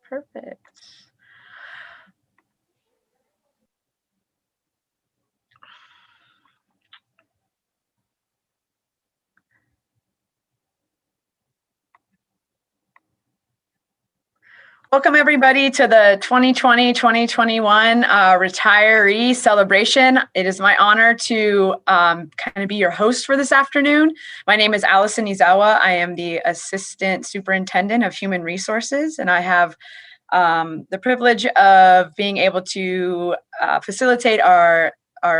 Perfect. Welcome everybody to the 2020-2021 retiree celebration. It is my honor to kind of be your host for this afternoon. My name is Allison Izawa. I am the Assistant Superintendent of Human Resources, and I have the privilege of being able to facilitate our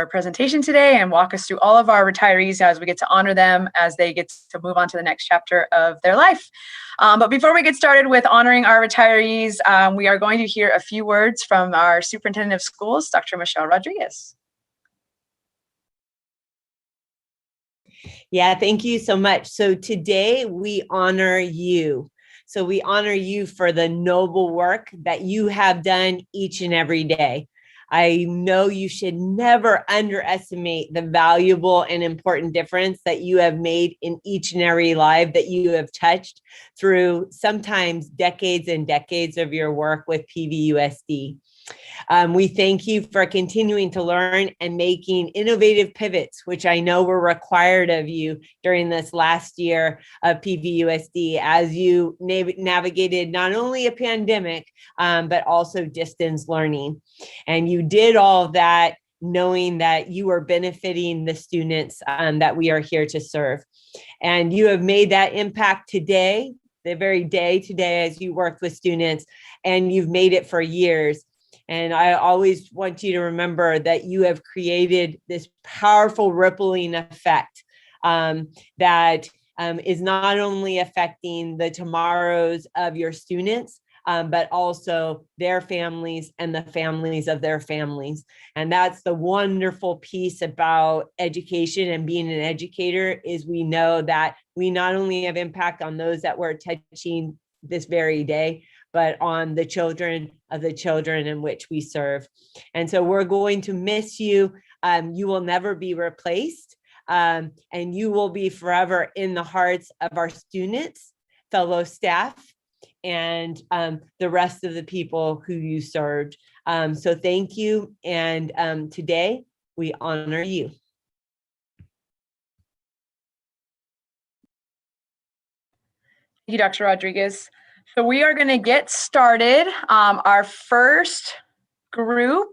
presentation today and walk us through all of our retirees as we get to honor them as they get to move on to the next chapter of their life. But before we get started with honoring our retirees, we are going to hear a few words from our Superintendent of Schools, Dr. Michelle Rodriguez. Yeah, thank you so much. So today we honor you. So we honor you for the noble work that you have done each and every day. I know you should never underestimate the valuable and important difference that you have made in each and every life that you have touched through sometimes decades and decades of your work with PVUSD. We thank you for continuing to learn and making innovative pivots, which I know were required of you during this last year of PVUSD as you navigated not only a pandemic, but also distance learning. And you did all of that knowing that you are benefiting the students that we are here to serve. And you have made that impact today, the very day today as you worked with students, and you've made it for years. And I always want you to remember that you have created this powerful rippling effect that is not only affecting the tomorrows of your students, but also their families and the families of their families. And that's the wonderful piece about education and being an educator is we know that we not only have impact on those that we're touching this very day, but on the children of the children in which we serve. And so we're going to miss you. You will never be replaced. And you will be forever in the hearts of our students, fellow staff, and the rest of the people who you served. So thank you. And today we honor you. Thank you, Dr. Rodriguez. So we are going to get started. Our first group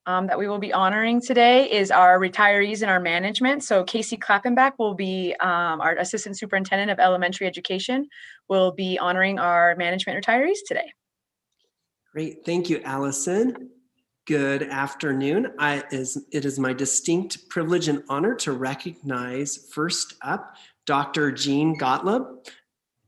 that we will be honoring today is our retirees in our management. So Casey Klappenbach will be our Assistant Superintendent of Elementary Education, will be honoring our management retirees today. Great, thank you, Allison. Good afternoon. It is my distinct privilege and honor to recognize first up, Dr. Jean Gottlieb.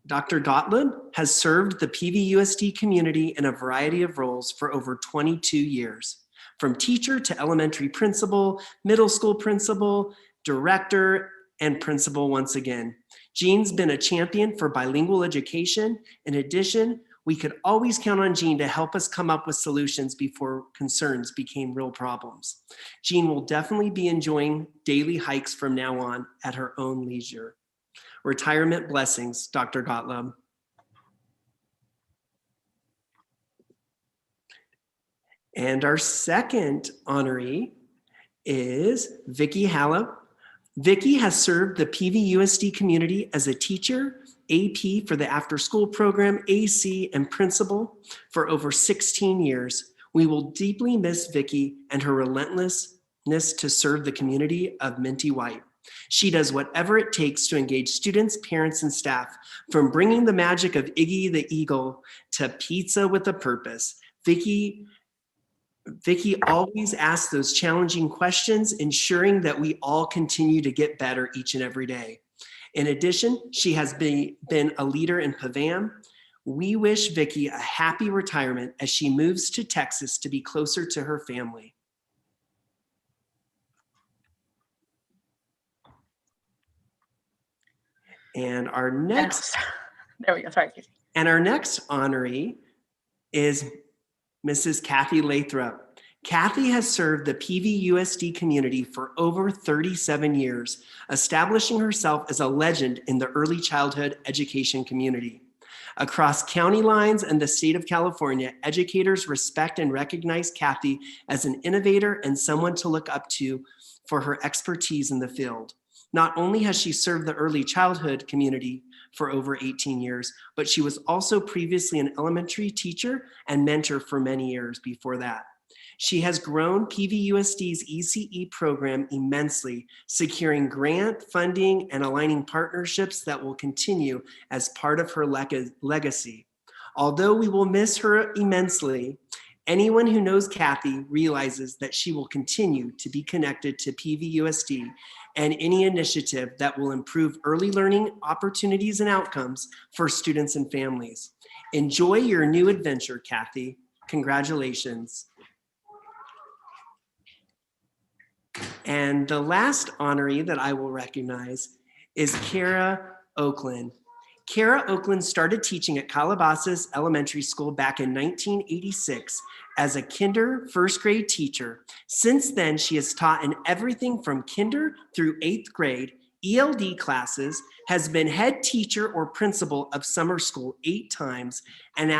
Dr. Gottlieb has served the PVUSD community in a variety of roles for over 22 years, from teacher to elementary principal, middle school principal, director, and principal once again. Jean's been a champion for bilingual education. In addition, we could always count on Jean to help us come up with solutions before concerns became real problems. Jean will definitely be enjoying daily hikes from now on at her own leisure. Retirement blessings, Dr. Gottlieb. And our second honoree is Vicki Hallop. Vicki has served the PVUSD community as a teacher, AP for the after school program, AC, and principal for over 16 years. We will deeply miss Vicki and her relentlessness to serve the community of Minty White. She does whatever it takes to engage students, parents, and staff, from bringing the magic of Iggy the Eagle to pizza with a purpose. Vicki always asks those challenging questions, ensuring that we all continue to get better each and every day. In addition, she has been a leader in PVAM. We wish Vicki a happy retirement as she moves to Texas to be closer to her family. And our next, there we go. Sorry, Casey. And our next honoree is Mrs. Kathy Lathrop. Kathy has served the PVUSD community for over 37 years, establishing herself as a legend in the early childhood education community. Across county lines and the state of California, educators respect and recognize Kathy as an innovator and someone to look up to for her expertise in the field. Not only has she served the early childhood community for over 18 years, but she was also previously an elementary teacher and mentor for many years before that. She has grown PVUSD's ECE program immensely, securing grant funding and aligning partnerships that will continue as part of her legacy. Although we will miss her immensely, anyone who knows Kathy realizes that she will continue to be connected to PVUSD and any initiative that will improve early learning opportunities and outcomes for students and families. Enjoy your new adventure, Kathy. Congratulations. And the last honoree that I will recognize is Kara Ohlone. Kara Ohlone started teaching at Calabasas Elementary School back in 1986 as a first grade teacher. Since then, she has taught in everything from kinder through 8th grade, ELD classes, has been head teacher or principal of summer school 8 times, and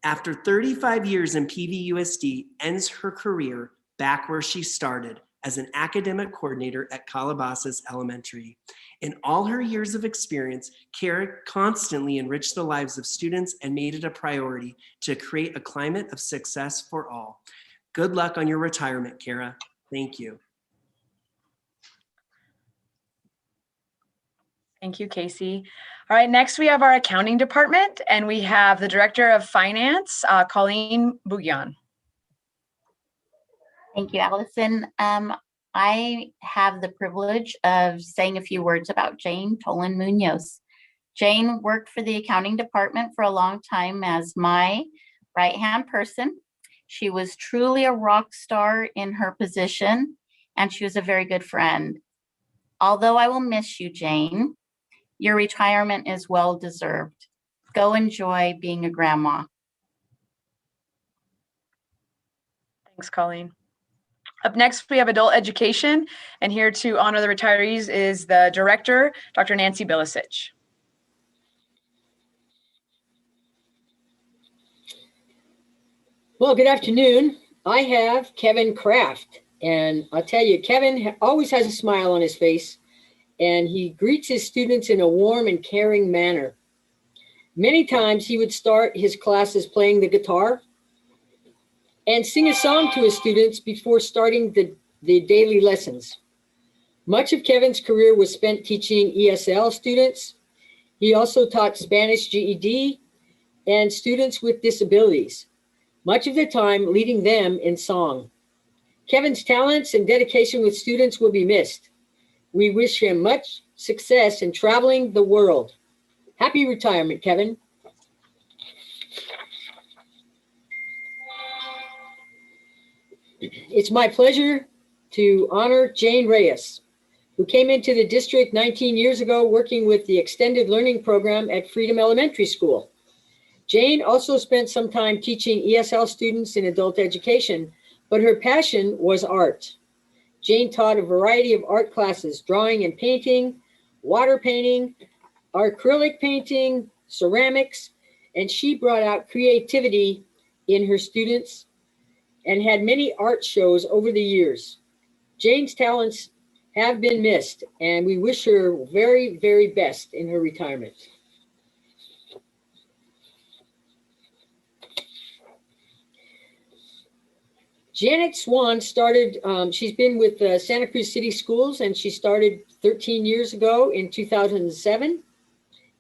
after 35 years in PVUSD, ends her career back where she started as an academic coordinator at Calabasas Elementary. In all her years of experience, Kara constantly enriched the lives of students and made it a priority to create a climate of success for all. Good luck on your retirement, Kara. Thank you. Thank you, Casey. All right, next we have our accounting department, and we have the Director of Finance, Colleen Bouillon. Thank you, Allison. I have the privilege of saying a few words about Jane Tolan Munoz. Jane worked for the accounting department for a long time as my right-hand person. She was truly a rock star in her position, and she was a very good friend. Although I will miss you, Jane, your retirement is well-deserved. Go enjoy being a grandma. Thanks, Colleen. Up next, we have adult education, and here to honor the retirees is the director, Dr. Nancy Bilicic. Well, good afternoon. I have Kevin Kraft, and I'll tell you, Kevin always has a smile on his face, and he greets his students in a warm and caring manner. Many times he would start his classes playing the guitar and sing a song to his students before starting the daily lessons. Much of Kevin's career was spent teaching ESL students. He also taught Spanish GED and students with disabilities, much of the time leading them in song. Kevin's talents and dedication with students will be missed. We wish him much success in traveling the world. Happy retirement, Kevin. It's my pleasure to honor Jane Reyes, who came into the district 19 years ago working with the extended learning program at Freedom Elementary School. Jane also spent some time teaching ESL students in adult education, but her passion was art. Jane taught a variety of art classes, drawing and painting, water painting, acrylic painting, ceramics, and she brought out creativity in her students and had many art shows over the years. Jane's talents have been missed, and we wish her very, very best in her retirement. Janet Swan started, she's been with Santa Cruz City Schools, and she started 13 years ago in 2007.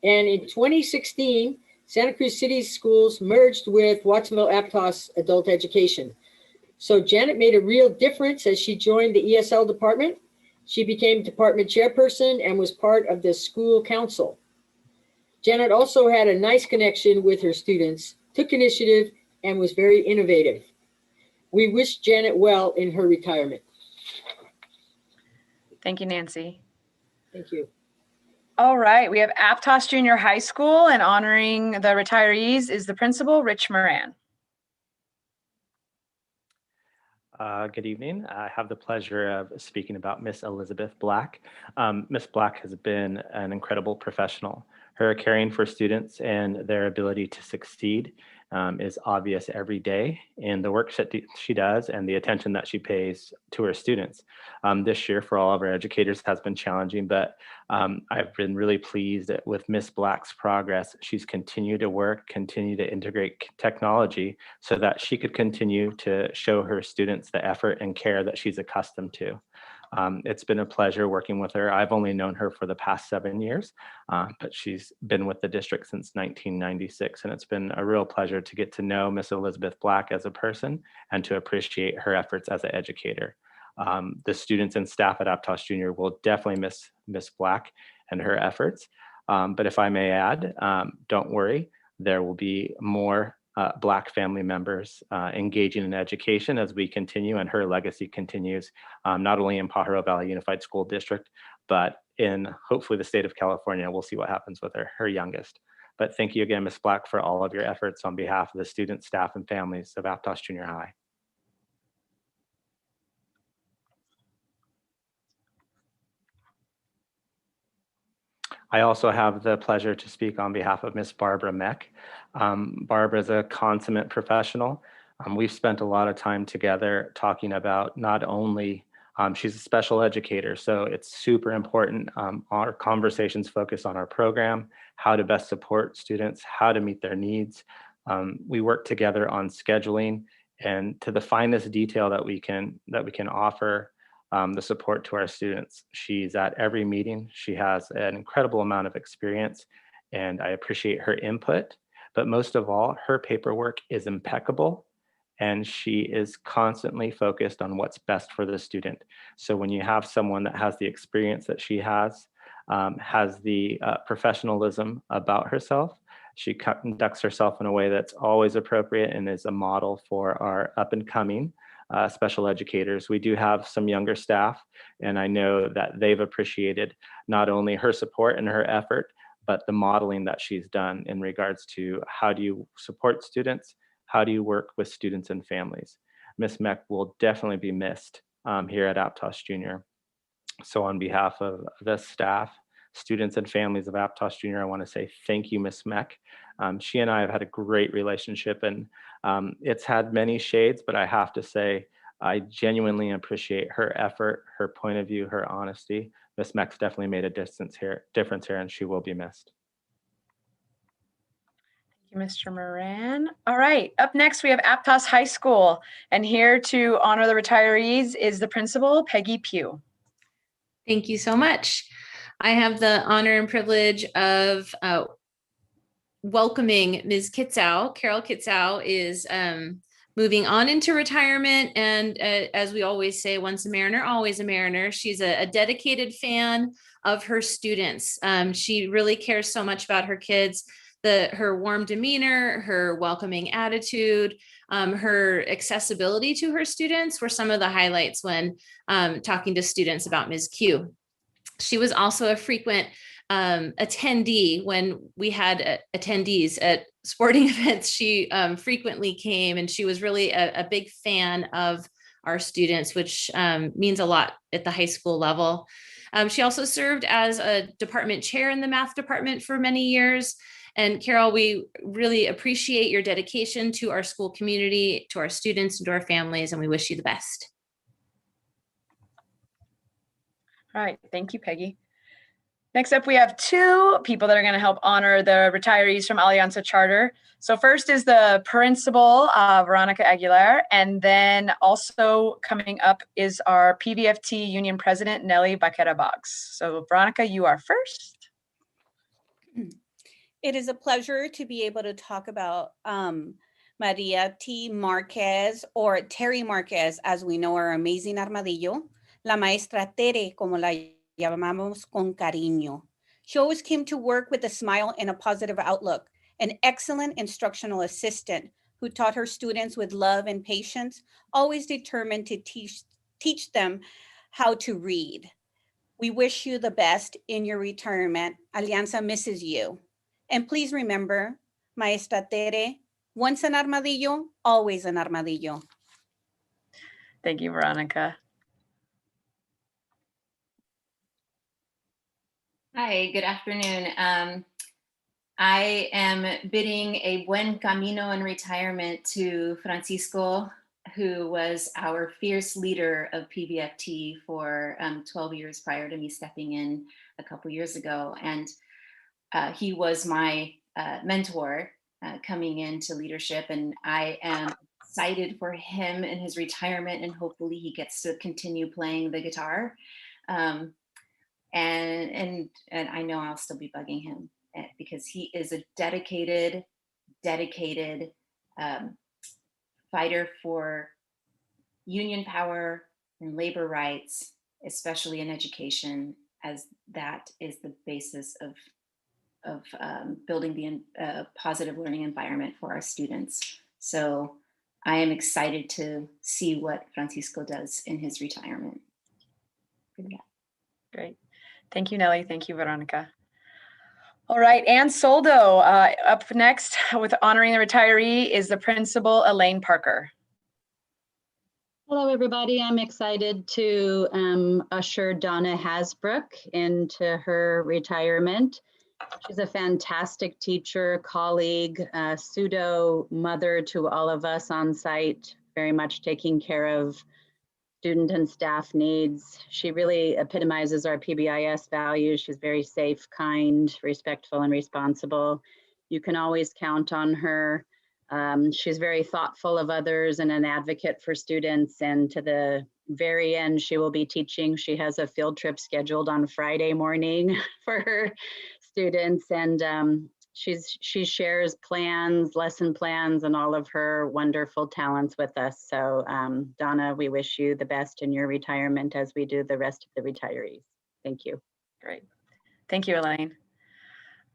And in 2016, Santa Cruz City Schools merged with Watsonville Aptos Adult Education. So Janet made a real difference as she joined the ESL department. She became department chairperson and was part of the school council. Janet also had a nice connection with her students, took initiative, and was very innovative. We wish Janet well in her retirement. Thank you, Nancy. Thank you. All right, we have Aptos Junior High School, and honoring the retirees is the principal, Rich Moran. Good evening. I have the pleasure of speaking about Miss Elizabeth Black. Miss Black has been an incredible professional. Her caring for students and their ability to succeed is obvious every day in the work that she does and the attention that she pays to her students. This year for all of our educators has been challenging, but I've been really pleased with Miss Black's progress. She's continued to work, continue to integrate technology so that she could continue to show her students the effort and care that she's accustomed to. It's been a pleasure working with her. I've only known her for the past 7 years, but she's been with the district since 1996, and it's been a real pleasure to get to know Miss Elizabeth Black as a person and to appreciate her efforts as an educator. The students and staff at Aptos Junior will definitely miss Miss Black and her efforts, but if I may add, don't worry, there will be more Black family members engaging in education as we continue, and her legacy continues, not only in Pajaro Valley Unified School District, but in hopefully the state of California. We'll see what happens with her youngest. But thank you again, Ms. Black, for all of your efforts on behalf of the students, staff, and families of Aptos Junior High. I also have the pleasure to speak on behalf of Ms. Barbara Meck. Barbara is a consummate professional. We've spent a lot of time together talking about not only, she's a special educator, so it's super important. Our conversations focus on our program, how to best support students, how to meet their needs. We work together on scheduling and to the finest detail that we can offer the support to our students. She's at every meeting. She has an incredible amount of experience, and I appreciate her input. But most of all, her paperwork is impeccable, and she is constantly focused on what's best for the student. So when you have someone that has the experience that she has the professionalism about herself, she conducts herself in a way that's always appropriate and is a model for our up and coming special educators. We do have some younger staff, and I know that they've appreciated not only her support and her effort, but the modeling that she's done in regards to how do you support students, how do you work with students and families. Ms. Meck will definitely be missed here at Aptos Junior. So on behalf of the staff, students, and families of Aptos Junior, I want to say thank you, Ms. Meck. She and I have had a great relationship, and it's had many shades, but I have to say, I genuinely appreciate her effort, her point of view, her honesty. Ms. Meck's definitely made a difference here, and she will be missed. Thank you, Mr. Moran. All right, up next we have Aptos High School, and here to honor the retirees is the principal, Peggy Pugh. Thank you so much. I have the honor and privilege of welcoming Ms. Kitsow. Carol Kitsow is moving on into retirement. And as we always say, once a mariner, always a mariner. She's a dedicated fan of her students. She really cares so much about her kids. Her warm demeanor, her welcoming attitude, her accessibility to her students were some of the highlights when talking to students about Ms. Q. She was also a frequent attendee when we had attendees at sporting events. She frequently came, and she was really a big fan of our students, which means a lot at the high school level. She also served as a department chair in the math department for many years. And Carol, we really appreciate your dedication to our school community, to our students, and to our families, and we wish you the best. All right, thank you, Peggy. Next up, we have two people that are going to help honor the retirees from Allianza Charter. So first is the principal, Veronica Aguilar, and then also coming up is our PVFT Union President, Nelly Baquera Boggs. So Veronica, you are first. It is a pleasure to be able to talk about Maria T. Marquez, or Terry Marquez, as we know her amazing Armadillo, la maestra Tere, como la llamamos con cariño. She always came to work with a smile and a positive outlook, an excellent instructional assistant who taught her students with love and patience, always determined to teach them how to read. We wish you the best in your retirement. Allianza misses you. And please remember, Maestra Tere, once an armadillo, always an armadillo. Thank you, Veronica. Hi, good afternoon. I am bidding a buen camino in retirement to Francisco, who was our fierce leader of PVFT for 12 years prior to me stepping in a couple years ago. And he was my mentor coming into leadership, and I am excited for him in his retirement, and hopefully he gets to continue playing the guitar. And I know I'll still be bugging him because he is a dedicated fighter for union power and labor rights, especially in education, as that is the basis of building the positive learning environment for our students. So I am excited to see what Francisco does in his retirement. Great. Thank you, Nelly. Thank you, Veronica. All right, and Soldo, up next with honoring the retiree is the principal, Elaine Parker. Hello, everybody. I'm excited to usher Donna Hasbrook into her retirement. She's a fantastic teacher, colleague, pseudo mother to all of us on site, very much taking care of student and staff needs. She really epitomizes our PBIS values. She's very safe, kind, respectful, and responsible. You can always count on her. She's very thoughtful of others and an advocate for students. And to the very end, she will be teaching. She has a field trip scheduled on Friday morning for her students. And she shares plans, lesson plans, and all of her wonderful talents with us. So Donna, we wish you the best in your retirement as we do the rest of the retirees. Thank you. Great. Thank you, Elaine.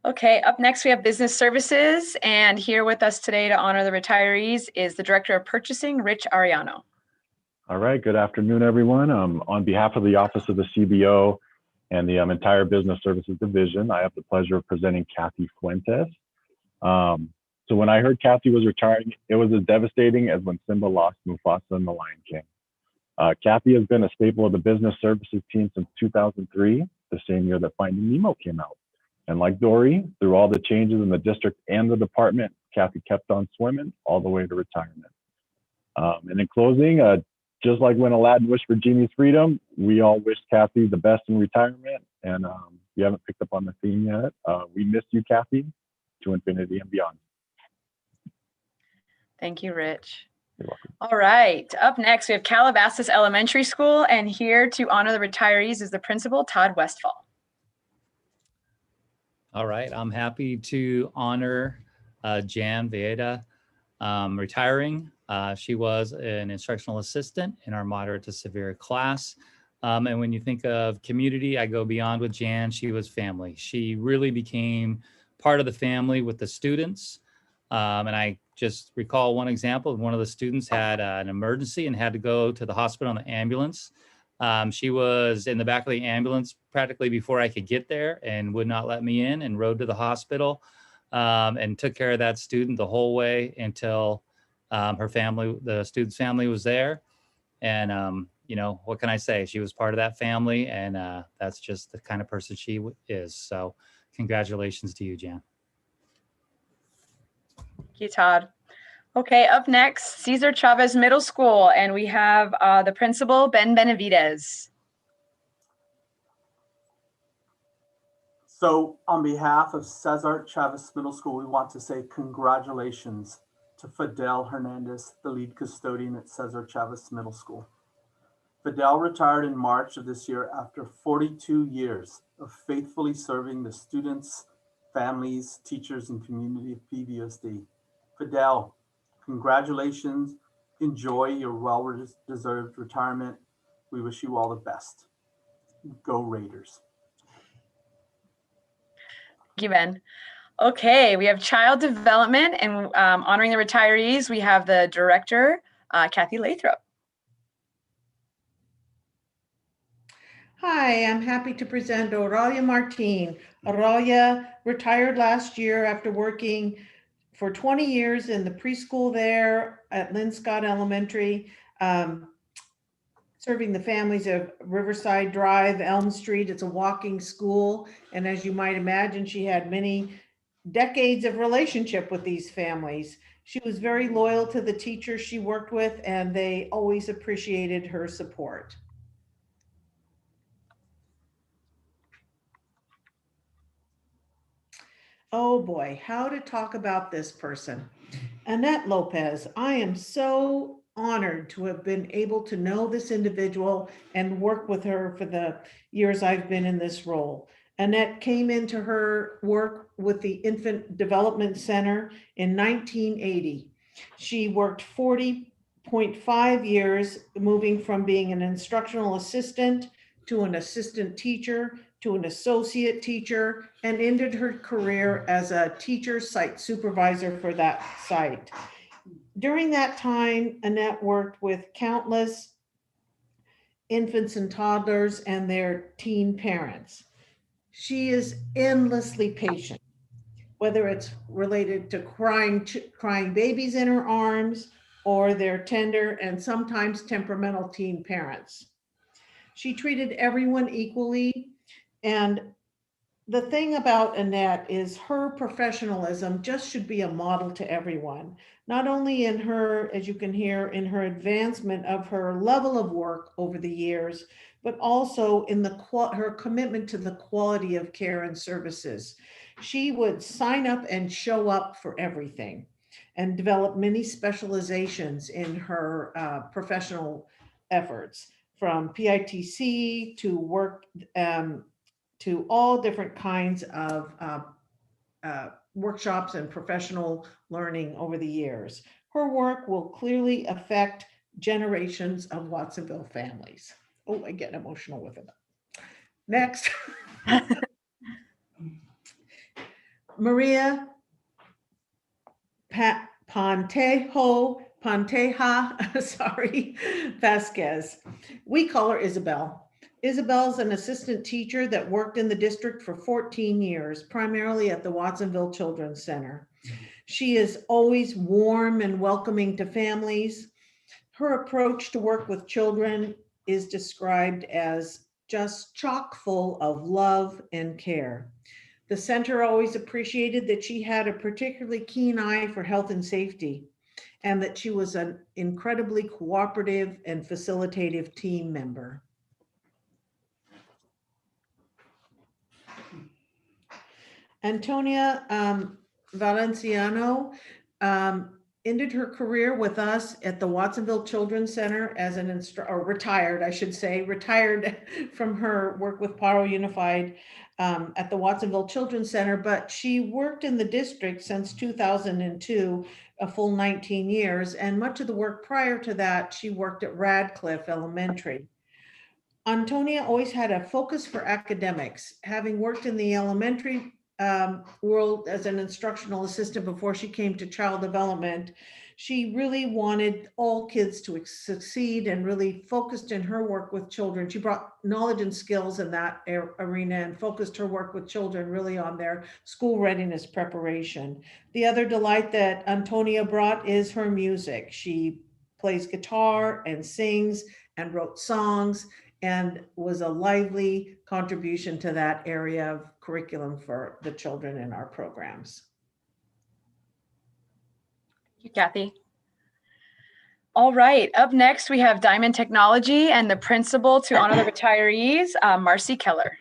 Okay, up next we have Business Services, and here with us today to honor the retirees is the Director of Purchasing, Rich Ariano. All right, good afternoon, everyone. On behalf of the Office of the CBO and the entire Business Services Division, I have the pleasure of presenting Kathy Fuentes. So when I heard Kathy was retiring, it was as devastating as when Simba lost Mufasa in The Lion King. Kathy has been a staple of the Business Services team since 2003, the same year that Finding Nemo came out. And like Dory, through all the changes in the district and the department, Kathy kept on swimming all the way to retirement. And in closing, just like when Aladdin wished for Genie's freedom, we all wish Kathy the best in retirement. And if you haven't picked up on the theme yet, we miss you, Kathy, to infinity and beyond. Thank you, Rich. You're welcome. All right, up next we have Calabasas Elementary School, and here to honor the retirees is the principal, Todd Westfall. All right, I'm happy to honor Jan Vieta retiring. She was an instructional assistant in our moderate to severe class. And when you think of community, I go beyond with Jan. She was family. She really became part of the family with the students. And I just recall one example. One of the students had an emergency and had to go to the hospital in the ambulance. She was in the back of the ambulance practically before I could get there and would not let me in, and rode to the hospital and took care of that student the whole way until her family, the student's family, was there. And, you know, what can I say? She was part of that family, and that's just the kind of person she is. So congratulations to you, Jan. Thank you, Todd. Okay, up next, Cesar Chavez Middle School, and we have the principal, Ben Benavides. So on behalf of Cesar Chavez Middle School, we want to say congratulations to Fidel Hernandez, the lead custodian at Cesar Chavez Middle School. Fidel retired in March of this year after 42 years of faithfully serving the students, families, teachers, and community of PVUSD. Fidel, congratulations. Enjoy your well-deserved retirement. We wish you all the best. Go Raiders. Thank you, Ben. Okay, we have child development, and honoring the retirees, we have the director, Kathy Lathrop. Hi, I'm happy to present Aurelia Martin. Aurelia retired last year after working for 20 years in the preschool there at Lynn Scott Elementary. serving the families of Riverside Drive, Elm Street. It's a walking school. And as you might imagine, she had many decades of relationship with these families. She was very loyal to the teachers she worked with, and they always appreciated her support. Oh boy, how to talk about this person. Annette Lopez. I am so honored to have been able to know this individual and work with her for the years I've been in this role. Annette came into her work with the Infant Development Center in 1980. She worked 40.5 years, moving from being an instructional assistant to an assistant teacher to an associate teacher, and ended her career as a teacher site supervisor for that site. During that time, Annette worked with countless infants and toddlers and their teen parents. She is endlessly patient, whether it's related to crying babies in her arms or their tender and sometimes temperamental teen parents. She treated everyone equally. And the thing about Annette is her professionalism just should be a model to everyone, not only in her, as you can hear, in her advancement of her level of work over the years, but also in her commitment to the quality of care and services. She would sign up and show up for everything and develop many specializations in her professional efforts, from PITC to work to all different kinds of workshops and professional learning over the years. Her work will clearly affect generations of Watsonville families. Oh, I get emotional with it. Next. Maria Panteja, sorry, Vasquez. We call her Isabel. Isabel's an assistant teacher that worked in the district for 14 years, primarily at the Watsonville Children's Center. She is always warm and welcoming to families. Her approach to work with children is described as just chock full of love and care. The center always appreciated that she had a particularly keen eye for health and safety, and that she was an incredibly cooperative and facilitative team member. Antonia Valenciano ended her career with us at the Watsonville Children's Center as an retired, I should say, retired from her work with Pajaro Unified at the Watsonville Children's Center, but she worked in the district since 2002, a full 19 years, and much of the work prior to that, she worked at Radcliffe Elementary. Antonia always had a focus for academics, having worked in the elementary world as an instructional assistant before she came to child development. She really wanted all kids to succeed and really focused in her work with children. She brought knowledge and skills in that arena and focused her work with children really on their school readiness preparation. The other delight that Antonia brought is her music. She plays guitar and sings and wrote songs and was a lively contribution to that area of curriculum for the children in our programs. Thank you, Kathy. All right, up next we have Diamond Technology and the principal to honor the retirees, Marcy Keller.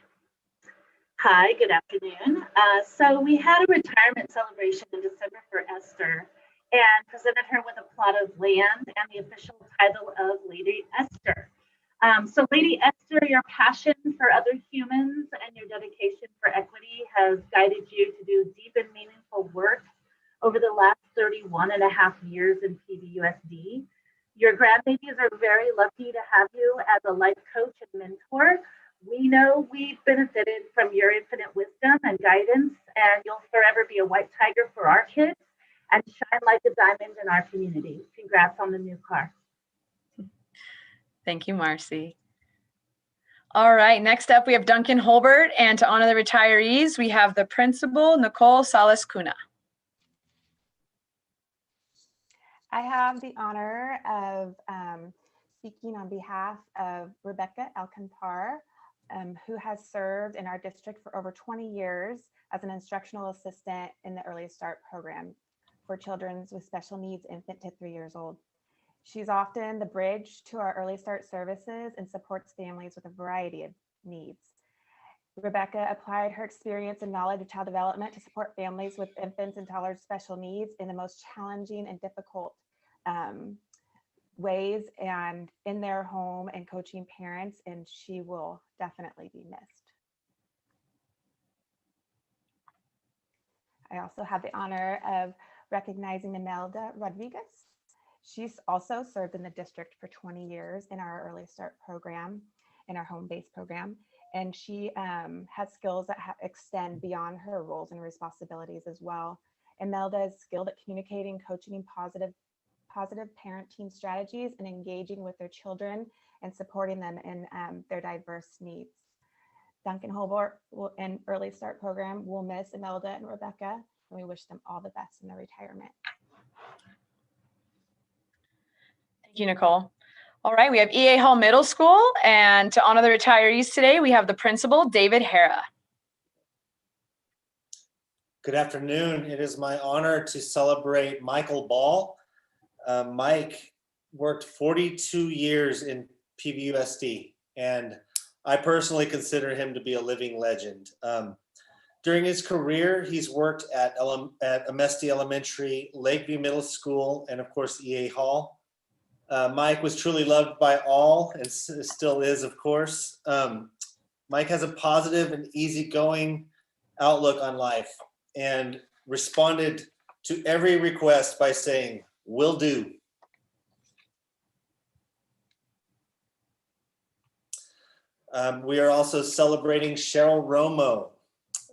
Hi, good afternoon. So we had a retirement celebration in December for Esther and presented her with a plot of land and the official title of Lady Esther. So Lady Esther, your passion for other humans and your dedication for equity has guided you to do deep and meaningful work over the last 31 and a half years in PVUSD. Your grandbabies are very lucky to have you as a life coach and mentor. We know we've benefited from your infinite wisdom and guidance, and you'll forever be a white tiger for our kids and shine like a diamond in our community. Congrats on the new car. Thank you, Marcy. All right, next up we have Duncan Holbert, and to honor the retirees, we have the principal, Nicole Salas Cuna. I have the honor of speaking on behalf of Rebecca Alcantar, who has served in our district for over 20 years as an instructional assistant in the Early Start program for children with special needs, infant to 3 years old. She's often the bridge to our Early Start services and supports families with a variety of needs. Rebecca applied her experience and knowledge of child development to support families with infants and toddlers' special needs in the most challenging and difficult ways and in their home and coaching parents, and she will definitely be missed. I also have the honor of recognizing Imelda Rodriguez. She's also served in the district for 20 years in our Early Start program, in our home-based program, and she has skills that extend beyond her roles and responsibilities as well. Imelda is skilled at communicating, coaching, and positive parenting strategies and engaging with their children and supporting them in their diverse needs. Duncan Holbert and Early Start program will miss Imelda and Rebecca, and we wish them all the best in their retirement. Thank you, Nicole. All right, we have EA Hall Middle School, and to honor the retirees today, we have the principal, David Hara. Good afternoon. It is my honor to celebrate Michael Ball. Mike worked 42 years in PVUSD, and I personally consider him to be a living legend. During his career, he's worked at Amesti Elementary, Lakeview Middle School, and of course, EA Hall. Mike was truly loved by all and still is, of course. Mike has a positive and easygoing outlook on life and responded to every request by saying, "Will do." We are also celebrating Cheryl Romo.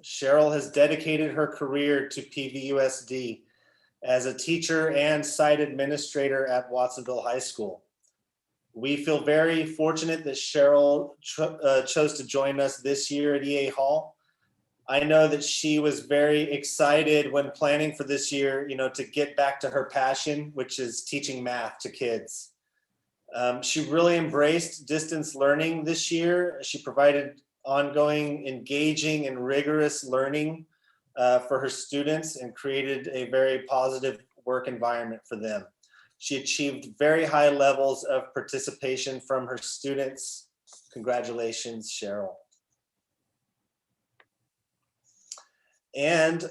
Cheryl has dedicated her career to PVUSD as a teacher and site administrator at Watsonville High School. We feel very fortunate that Cheryl chose to join us this year at EA Hall. I know that she was very excited when planning for this year, to get back to her passion, which is teaching math to kids. She really embraced distance learning this year. She provided ongoing, engaging, and rigorous learning for her students and created a very positive work environment for them. She achieved very high levels of participation from her students. Congratulations, Cheryl. And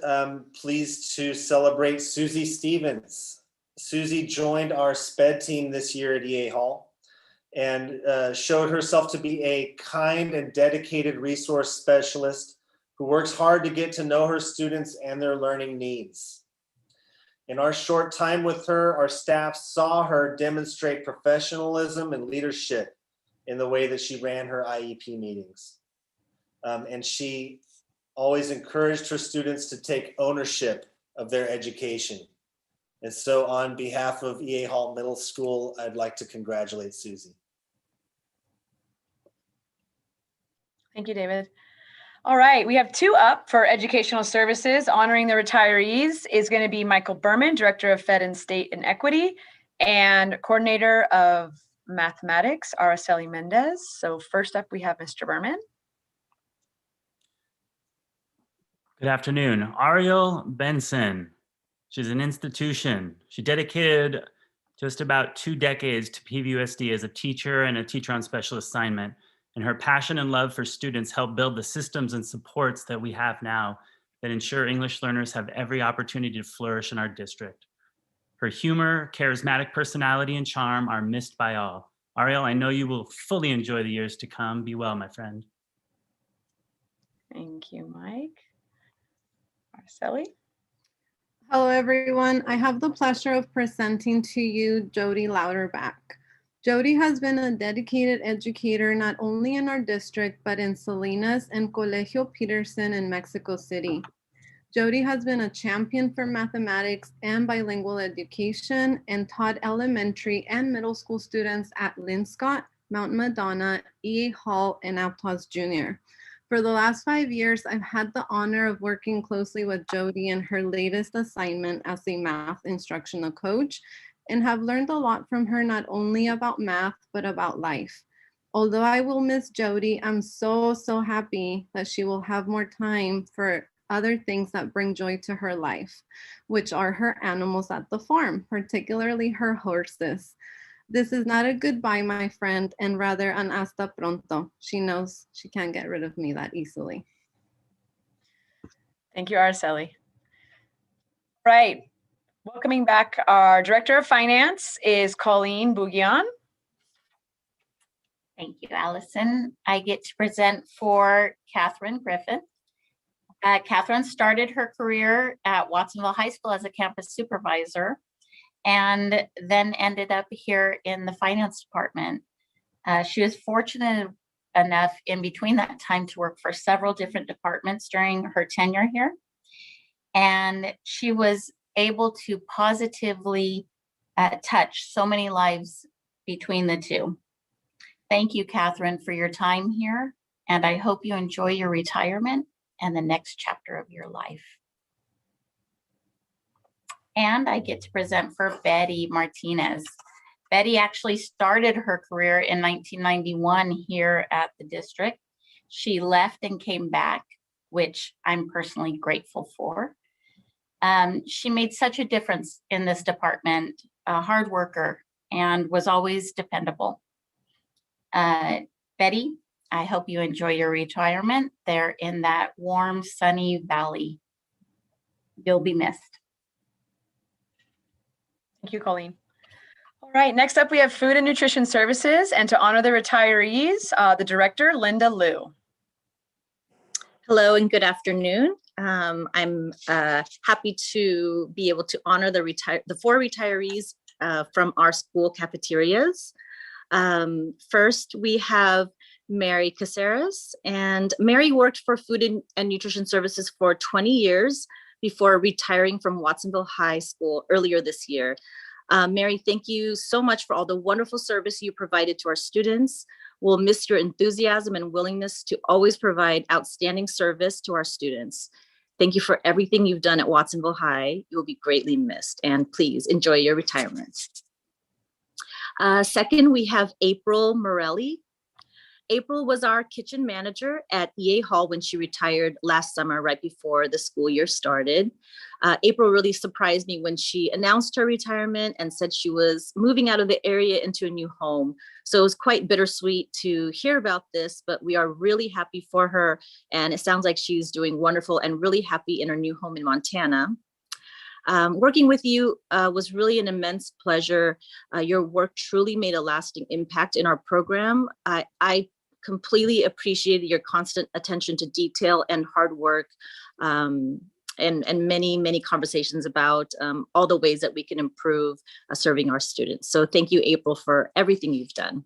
pleased to celebrate Susie Stevens. Susie joined our SPED team this year at EA Hall and showed herself to be a kind and dedicated resource specialist who works hard to get to know her students and their learning needs. In our short time with her, our staff saw her demonstrate professionalism and leadership in the way that she ran her IEP meetings. And she always encouraged her students to take ownership of their education. And so on behalf of EA Hall Middle School, I'd like to congratulate Susie. Thank you, David. All right, we have two up for educational services. Honoring the retirees is going to be Michael Berman, Director of Fed and State and Equity, and Coordinator of Mathematics, Araceli Mendez. So first up, we have Mr. Berman. Good afternoon. Ariel Benson. She's an institution. She dedicated just about 2 decades to PVUSD as a teacher and a teacher on special assignment. And her passion and love for students help build the systems and supports that we have now that ensure English learners have every opportunity to flourish in our district. Her humor, charismatic personality, and charm are missed by all. Ariel, I know you will fully enjoy the years to come. Be well, my friend. Thank you, Mike. Araceli. Hello, everyone. I have the pleasure of presenting to you Jody Louderback. Jody has been a dedicated educator not only in our district, but in Salinas and Colegio Peterson in Mexico City. Jody has been a champion for mathematics and bilingual education and taught elementary and middle school students at Linscott, Mount Madonna, EA Hall, and Aptos Jr. For the last 5 years, I've had the honor of working closely with Jody in her latest assignment as a math instructional coach. and have learned a lot from her, not only about math, but about life. Although I will miss Jody, I'm so happy that she will have more time for other things that bring joy to her life, which are her animals at the farm, particularly her horses. This is not a goodbye, my friend, and rather an hasta pronto. She knows she can't get rid of me that easily. Thank you, Araceli. Right. Welcoming back our Director of Finance is Colleen Bouguian. Thank you, Allison. I get to present for Catherine Griffin. Catherine started her career at Watsonville High School as a campus supervisor and then ended up here in the finance department. She was fortunate enough in between that time to work for several different departments during her tenure here. And she was able to positively touch so many lives between the two. Thank you, Catherine, for your time here, and I hope you enjoy your retirement and the next chapter of your life. And I get to present for Betty Martinez. Betty actually started her career in 1991 here at the district. She left and came back, which I'm personally grateful for. She made such a difference in this department, a hard worker, and was always dependable. Betty, I hope you enjoy your retirement there in that warm, sunny valley. You'll be missed. Thank you, Colleen. All right, next up we have Food and Nutrition Services, and to honor the retirees, the Director, Linda Liu. Hello and good afternoon. I'm happy to be able to honor the 4 retirees from our school cafeterias. First, we have Mary Caceres, and Mary worked for Food and Nutrition Services for 20 years before retiring from Watsonville High School earlier this year. Mary, thank you so much for all the wonderful service you provided to our students. We'll miss your enthusiasm and willingness to always provide outstanding service to our students. Thank you for everything you've done at Watsonville High. You will be greatly missed, and please enjoy your retirement. Second, we have April Morelli. April was our kitchen manager at EA Hall when she retired last summer, right before the school year started. April really surprised me when she announced her retirement and said she was moving out of the area into a new home. So it was quite bittersweet to hear about this, but we are really happy for her. And it sounds like she's doing wonderful and really happy in her new home in Montana. Working with you was really an immense pleasure. Your work truly made a lasting impact in our program. I completely appreciated your constant attention to detail and hard work, and many conversations about all the ways that we can improve serving our students. So thank you, April, for everything you've done.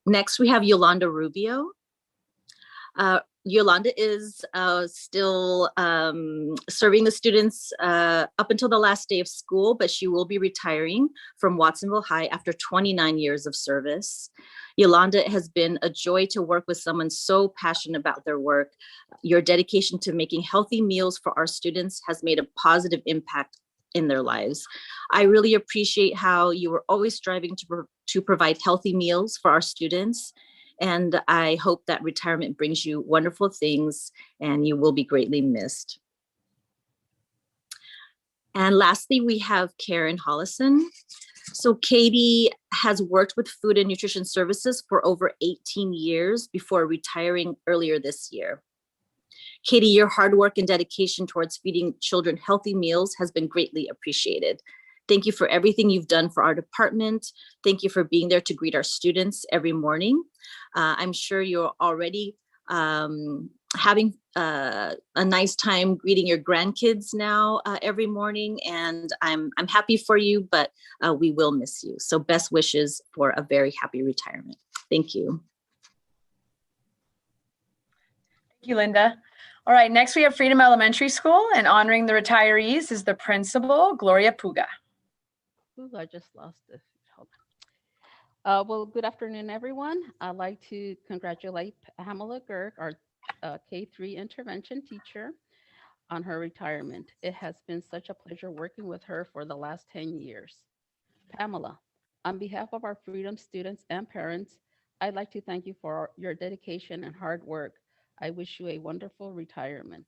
Next, we have Yolanda Rubio. Yolanda is still serving the students up until the last day of school, but she will be retiring from Watsonville High after 29 years of service. Yolanda, has been a joy to work with someone so passionate about their work. Your dedication to making healthy meals for our students has made a positive impact in their lives. I really appreciate how you were always striving to provide healthy meals for our students. And I hope that retirement brings you wonderful things and you will be greatly missed. And lastly, we have Karen Hollison. So Katie has worked with Food and Nutrition Services for over 18 years before retiring earlier this year. Katie, your hard work and dedication towards feeding children healthy meals has been greatly appreciated. Thank you for everything you've done for our department. Thank you for being there to greet our students every morning. I'm sure you're already having a nice time greeting your grandkids now every morning, and I'm happy for you, but we will miss you. So best wishes for a very happy retirement. Thank you. Thank you, Linda. All right, next we have Freedom Elementary School, and honoring the retirees is the principal, Gloria Puga. Ooh, I just lost it. Hold on. Well, good afternoon, everyone. I'd like to congratulate Pamela Gerg, our K-3 intervention teacher. on her retirement. It has been such a pleasure working with her for the last 10 years. Pamela, on behalf of our Freedom students and parents, I'd like to thank you for your dedication and hard work. I wish you a wonderful retirement.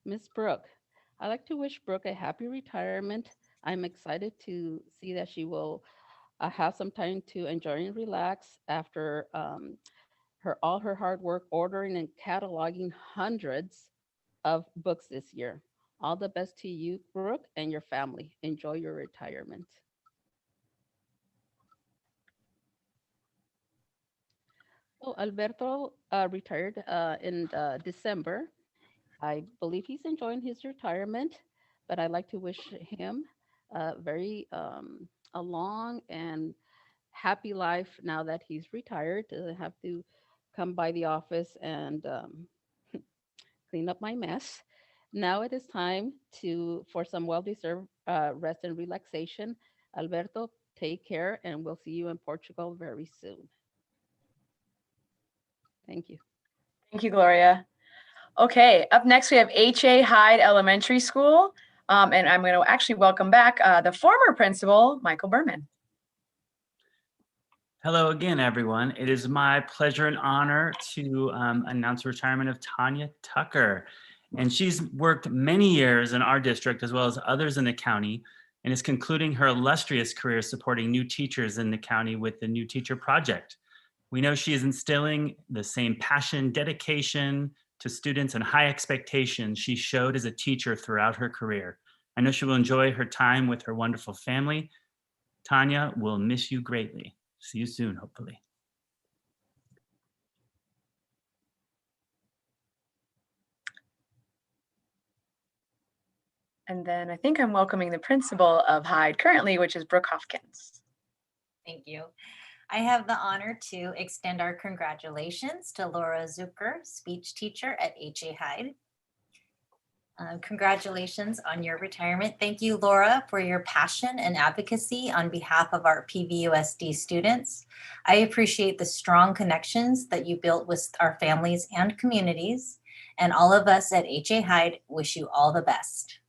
Miss Brooke, I'd like to wish Brooke a happy retirement. I'm excited to see that she will have some time to enjoy and relax after all her hard work ordering and cataloging hundreds of books this year. All the best to you, Brooke, and your family. Enjoy your retirement. So Alberto retired in December. I believe he's enjoying his retirement, but I'd like to wish him a long and happy life now that he's retired. Doesn't have to come by the office and clean up my mess. Now it is time for some well-deserved rest and relaxation. Alberto, take care, and we'll see you in Portugal very soon. Thank you. Thank you, Gloria. Okay, up next we have H.A. Hyde Elementary School, and I'm going to actually welcome back the former principal, Michael Berman. Hello again, everyone. It is my pleasure and honor to announce the retirement of Tanya Tucker. And she's worked many years in our district as well as others in the county and is concluding her illustrious career supporting new teachers in the county with the New Teacher Project. We know she is instilling the same passion, dedication to students and high expectations she showed as a teacher throughout her career. I know she will enjoy her time with her wonderful family. Tanya, will miss you greatly. See you soon, hopefully. And then I think I'm welcoming the principal of Hyde currently, which is Brooke Hopkins. Thank you. I have the honor to extend our congratulations to Laura Zucker, speech teacher at H.A. Hyde. Congratulations on your retirement. Thank you, Laura, for your passion and advocacy on behalf of our PVUSD students. I appreciate the strong connections that you built with our families and communities, and all of us at H.A. Hyde wish you all the best.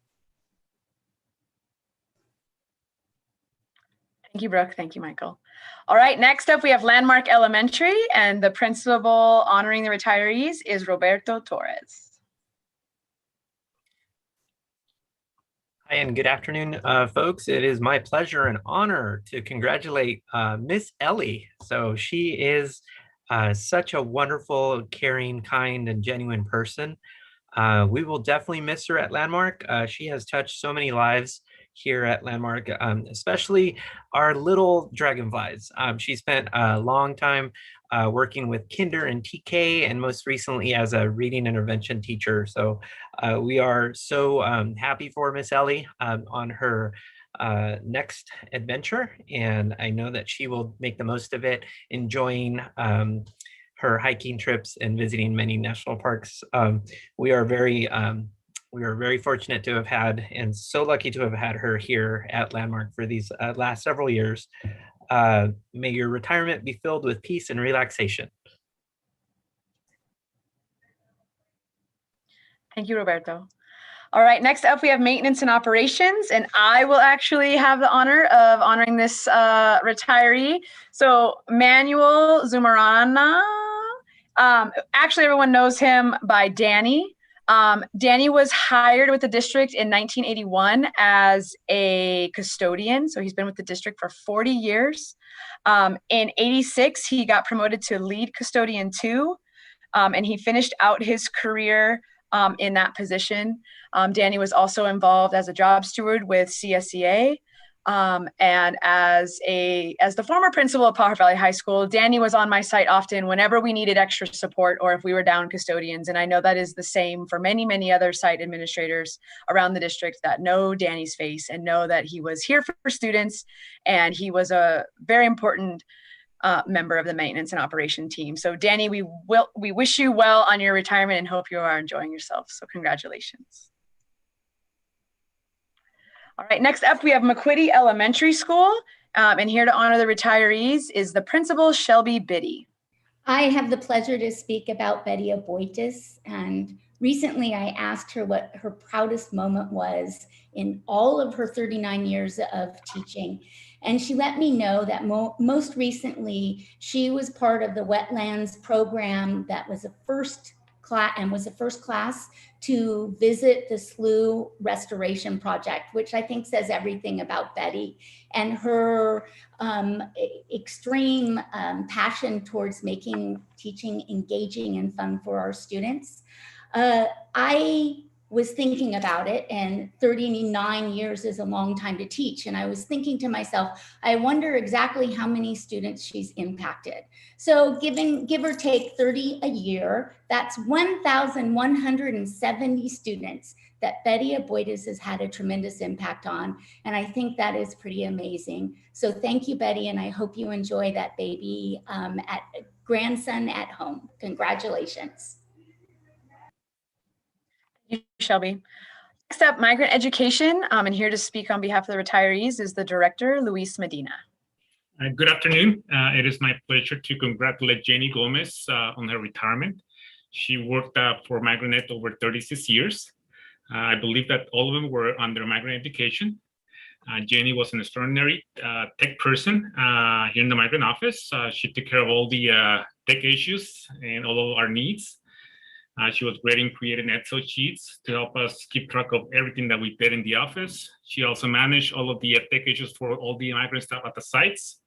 Thank you, Brooke. Thank you, Michael. All right, next up we have Landmark Elementary, and the principal honoring the retirees is Roberto Torres. Hi, and good afternoon, folks. It is my pleasure and honor to congratulate Miss Ellie. So she is such a wonderful, caring, kind, and genuine person. We will definitely miss her at Landmark. She has touched so many lives here at Landmark, especially our little dragonflies. She spent a long time working with Kinder and TK, and most recently as a reading intervention teacher. So we are so happy for Miss Ellie on her next adventure, and I know that she will make the most of it, enjoying her hiking trips and visiting many national parks. We are very fortunate to have had, and so lucky to have had her here at Landmark for these last several years. May your retirement be filled with peace and relaxation. Thank you, Roberto. All right, next up we have maintenance and operations, and I will actually have the honor of honoring this retiree. So Manuel Zumarana, actually everyone knows him by Danny. Danny was hired with the district in 1981 as a custodian. So he's been with the district for 40 years. In 86, he got promoted to lead custodian 2, and he finished out his career in that position. Danny was also involved as a job steward with CSEA. And as the former principal of Pajaro Valley High School, Danny was on my site often whenever we needed extra support or if we were down custodians. And I know that is the same for many, many other site administrators around the district that know Danny's face and know that he was here for students, and he was a very important member of the maintenance and operation team. So Danny, we wish you well on your retirement and hope you are enjoying yourself. So congratulations. All right, next up we have McQuitty Elementary School, and here to honor the retirees is the principal, Shelby Biddy. I have the pleasure to speak about Betty Aboitis, and recently I asked her what her proudest moment was in all of her 39 years of teaching. And she let me know that most recently, she was part of the wetlands program that was the first class to visit the slough restoration project, which I think says everything about Betty and her extreme passion towards making teaching engaging and fun for our students. I was thinking about it, and 39 years is a long time to teach. And I was thinking to myself, I wonder exactly how many students she's impacted. So give or take 30 a year, that's 1,170 students that Betty Aboitis has had a tremendous impact on. And I think that is pretty amazing. So thank you, Betty, and I hope you enjoy that baby grandson at home. Congratulations. Thank you, Shelby. Next up, Migrant Education, and here to speak on behalf of the retirees is the director, Luis Medina. Good afternoon. It is my pleasure to congratulate Jenny Gomez on her retirement. She worked for Migrant over 36 years. I believe that all of them were under Migrant Education. Jenny was an extraordinary tech person here in the Migrant office. She took care of all the tech issues and all of our needs. She was great in creating Excel sheets to help us keep track of everything that we did in the office. She also managed all of the tech issues for all the migrant staff at the sites.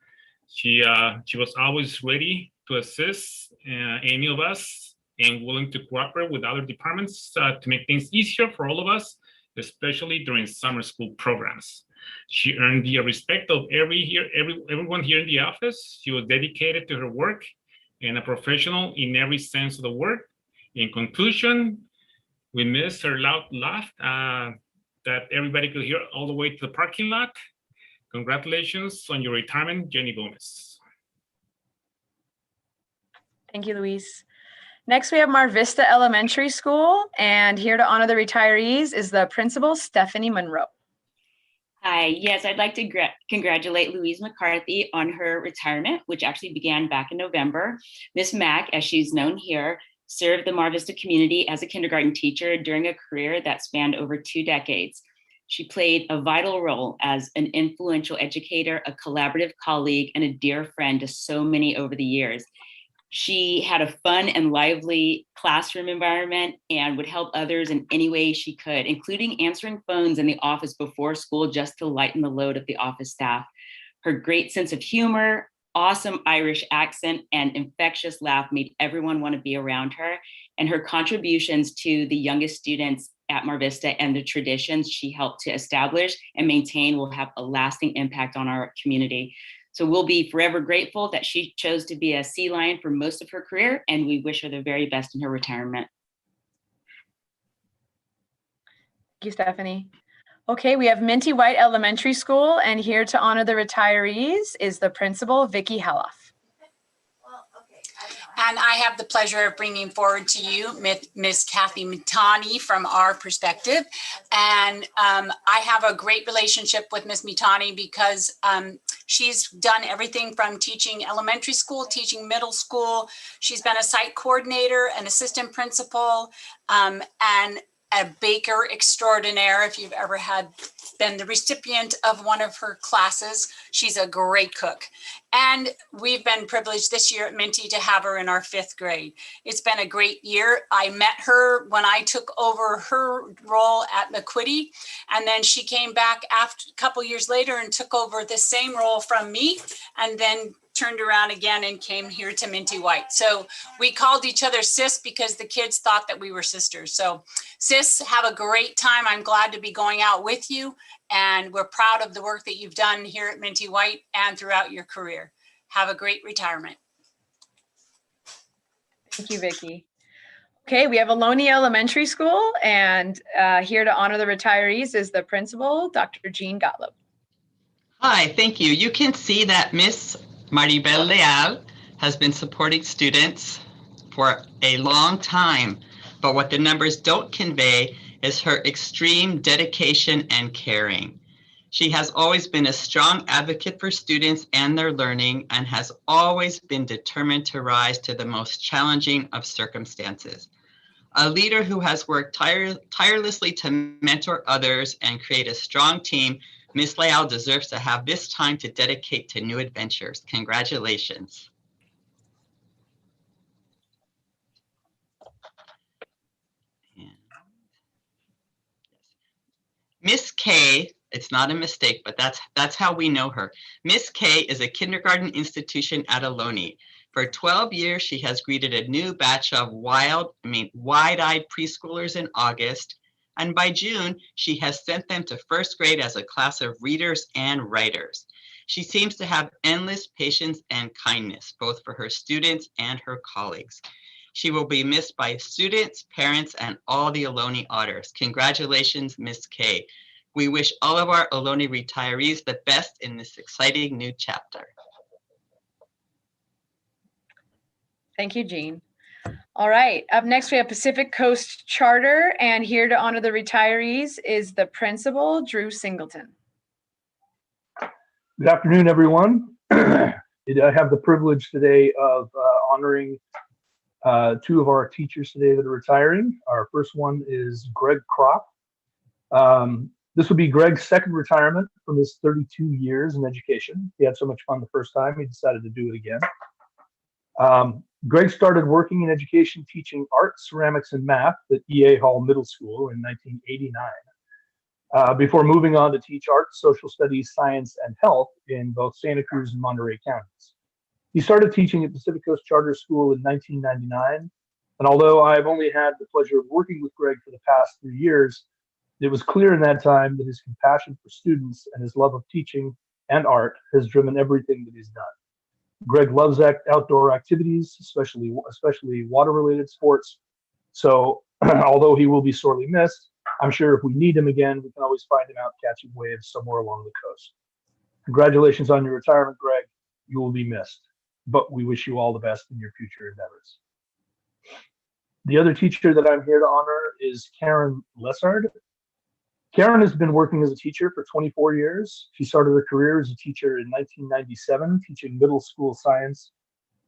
She was always ready to assist any of us and willing to cooperate with other departments to make things easier for all of us, especially during summer school programs. She earned the respect of everyone here in the office. She was dedicated to her work and a professional in every sense of the word. In conclusion, we miss her loud laugh that everybody could hear all the way to the parking lot. Congratulations on your retirement, Jenny Gomez. Thank you, Luis. Next, we have Mar Vista Elementary School, and here to honor the retirees is the principal, Stephanie Monroe. Hi, yes, I'd like to congratulate Louise McCarthy on her retirement, which actually began back in November. Miss Mack, as she's known here, served the Mar Vista community as a kindergarten teacher during a career that spanned over 2 decades. She played a vital role as an influential educator, a collaborative colleague, and a dear friend to so many over the years. She had a fun and lively classroom environment and would help others in any way she could, including answering phones in the office before school just to lighten the load of the office staff. Her great sense of humor, awesome Irish accent, and infectious laugh made everyone want to be around her. And her contributions to the youngest students at Mar Vista and the traditions she helped to establish and maintain will have a lasting impact on our community. So we'll be forever grateful that she chose to be a Sea Lion for most of her career, and we wish her the very best in her retirement. Thank you, Stephanie. Okay, we have Minty White Elementary School, and here to honor the retirees is the principal, Vicki Heloff. And I have the pleasure of bringing forward to you Miss Kathy Mitani from our perspective. And I have a great relationship with Miss Mitani because she's done everything from teaching elementary school, teaching middle school. She's been a site coordinator, an assistant principal, and a baker extraordinaire. If you've ever been the recipient of one of her classes, she's a great cook. And we've been privileged this year at Minty to have her in our 5th grade. It's been a great year. I met her when I took over her role at McQuitty, and then she came back after a couple years later and took over the same role from me, and then turned around again and came here to Minty White. So we called each other sis because the kids thought that we were sisters. So sis, have a great time. I'm glad to be going out with you, and we're proud of the work that you've done here at Minty White and throughout your career. Have a great retirement. Thank you, Vicki. Okay, we have Ohlone Elementary School, and here to honor the retirees is the principal, Dr. Jean Gottlieb. Hi, thank you. You can see that Miss Maribel Leal has been supporting students for a long time, but what the numbers don't convey is her extreme dedication and caring. She has always been a strong advocate for students and their learning and has always been determined to rise to the most challenging of circumstances. A leader who has worked tirelessly to mentor others and create a strong team, Ms. Leal deserves to have this time to dedicate to new adventures. Congratulations. Miss K, it's not a mistake, but that's how we know her. Miss K is a kindergarten institution at Ohlone. For 12 years, she has greeted a new batch of wide-eyed preschoolers in August, and by June, she has sent them to first grade as a class of readers and writers. She seems to have endless patience and kindness, both for her students and her colleagues. She will be missed by students, parents, and all the Ohlone Otters. Congratulations, Miss K. We wish all of our Ohlone retirees the best in this exciting new chapter. Thank you, Jean. All right, up next we have Pacific Coast Charter, and here to honor the retirees is the principal, Drew Singleton. Good afternoon, everyone. I have the privilege today of honoring two of our teachers today that are retiring. Our first one is Greg Kropp. This will be Greg's second retirement from his 32 years in education. He had so much fun the first time, he decided to do it again. Greg started working in education teaching art, ceramics, and math at E.A. Hall Middle School in 1989, before moving on to teach art, social studies, science, and health in both Santa Cruz and Monterey counties. He started teaching at Pacific Coast Charter School in 1999, and although I've only had the pleasure of working with Greg for the past 3 years, it was clear in that time that his compassion for students and his love of teaching and art has driven everything that he's done. Greg loves outdoor activities, especially water-related sports. So although he will be sorely missed, I'm sure if we need him again, we can always find him out catching waves somewhere along the coast. Congratulations on your retirement, Greg. You will be missed, but we wish you all the best in your future endeavors. The other teacher that I'm here to honor is Karen Lessard. Karen has been working as a teacher for 24 years. She started her career as a teacher in 1997, teaching middle school science,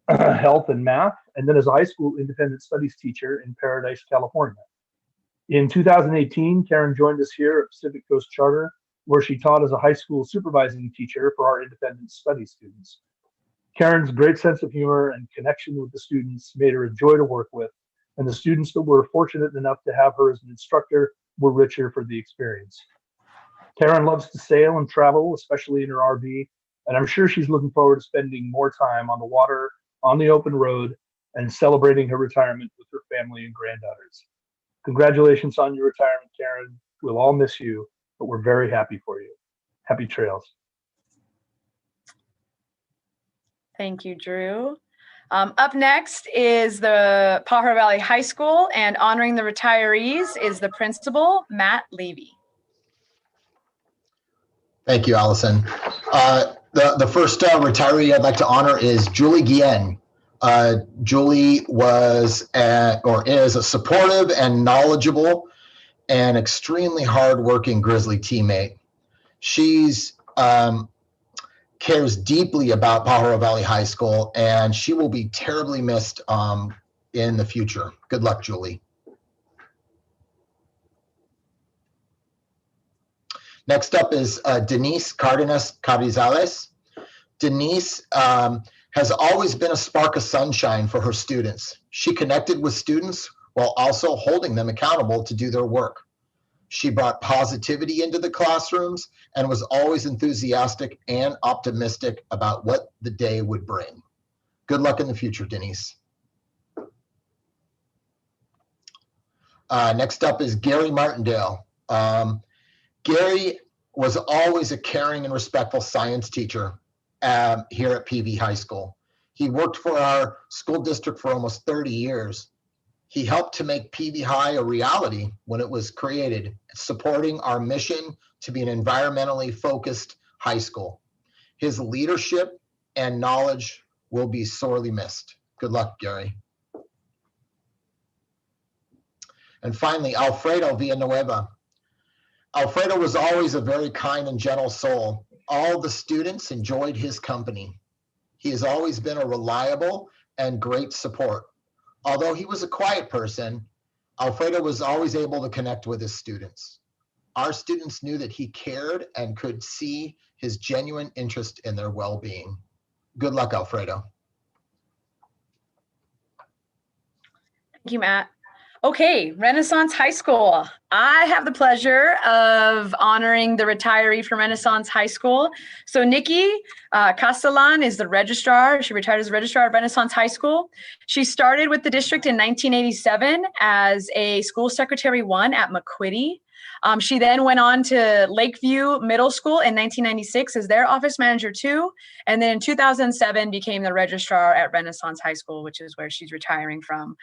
health, and math, and then as a high school independent studies teacher in Paradise, California. In 2018, Karen joined us here at Pacific Coast Charter, where she taught as a high school supervising teacher for our independent study students. Karen's great sense of humor and connection with the students made her a joy to work with, and the students that were fortunate enough to have her as an instructor were richer for the experience. Karen loves to sail and travel, especially in her RV, and I'm sure she's looking forward to spending more time on the water, on the open road, and celebrating her retirement with her family and granddaughters. Congratulations on your retirement, Karen. We'll all miss you, but we're very happy for you. Happy trails. Thank you, Drew. Up next is the Pajaro Valley High School, and honoring the retirees is the principal, Matt Levy. Thank you, Allison. The first retiree I'd like to honor is Julie Guillen. Julie was is a supportive and knowledgeable and extremely hardworking Grizzly teammate. She's cares deeply about Pajaro Valley High School, and she will be terribly missed in the future. Good luck, Julie. Next up is Denise Cardenas Carrizales. Denise has always been a spark of sunshine for her students. She connected with students while also holding them accountable to do their work. She brought positivity into the classrooms and was always enthusiastic and optimistic about what the day would bring. Good luck in the future, Denise. Next up is Gary Martindale. Gary was always a caring and respectful science teacher here at PV High School. He worked for our school district for almost 30 years. He helped to make PV High a reality when it was created, supporting our mission to be an environmentally focused high school. His leadership and knowledge will be sorely missed. Good luck, Gary. And finally, Alfredo Villanueva. Alfredo was always a very kind and gentle soul. All the students enjoyed his company. He has always been a reliable and great support. Although he was a quiet person, Alfredo was always able to connect with his students. Our students knew that he cared and could see his genuine interest in their well-being. Good luck, Alfredo. Thank you, Matt. Okay, Renaissance High School. I have the pleasure of honoring the retiree from Renaissance High School. So Nikki Castellan is the registrar. She retired as a registrar at Renaissance High School. She started with the district in 1987 as a school secretary 1 at McQuitty. She then went on to Lakeview Middle School in 1996 as their office manager 2. And then in 2007 became the registrar at Renaissance High School, which is where she's retiring from.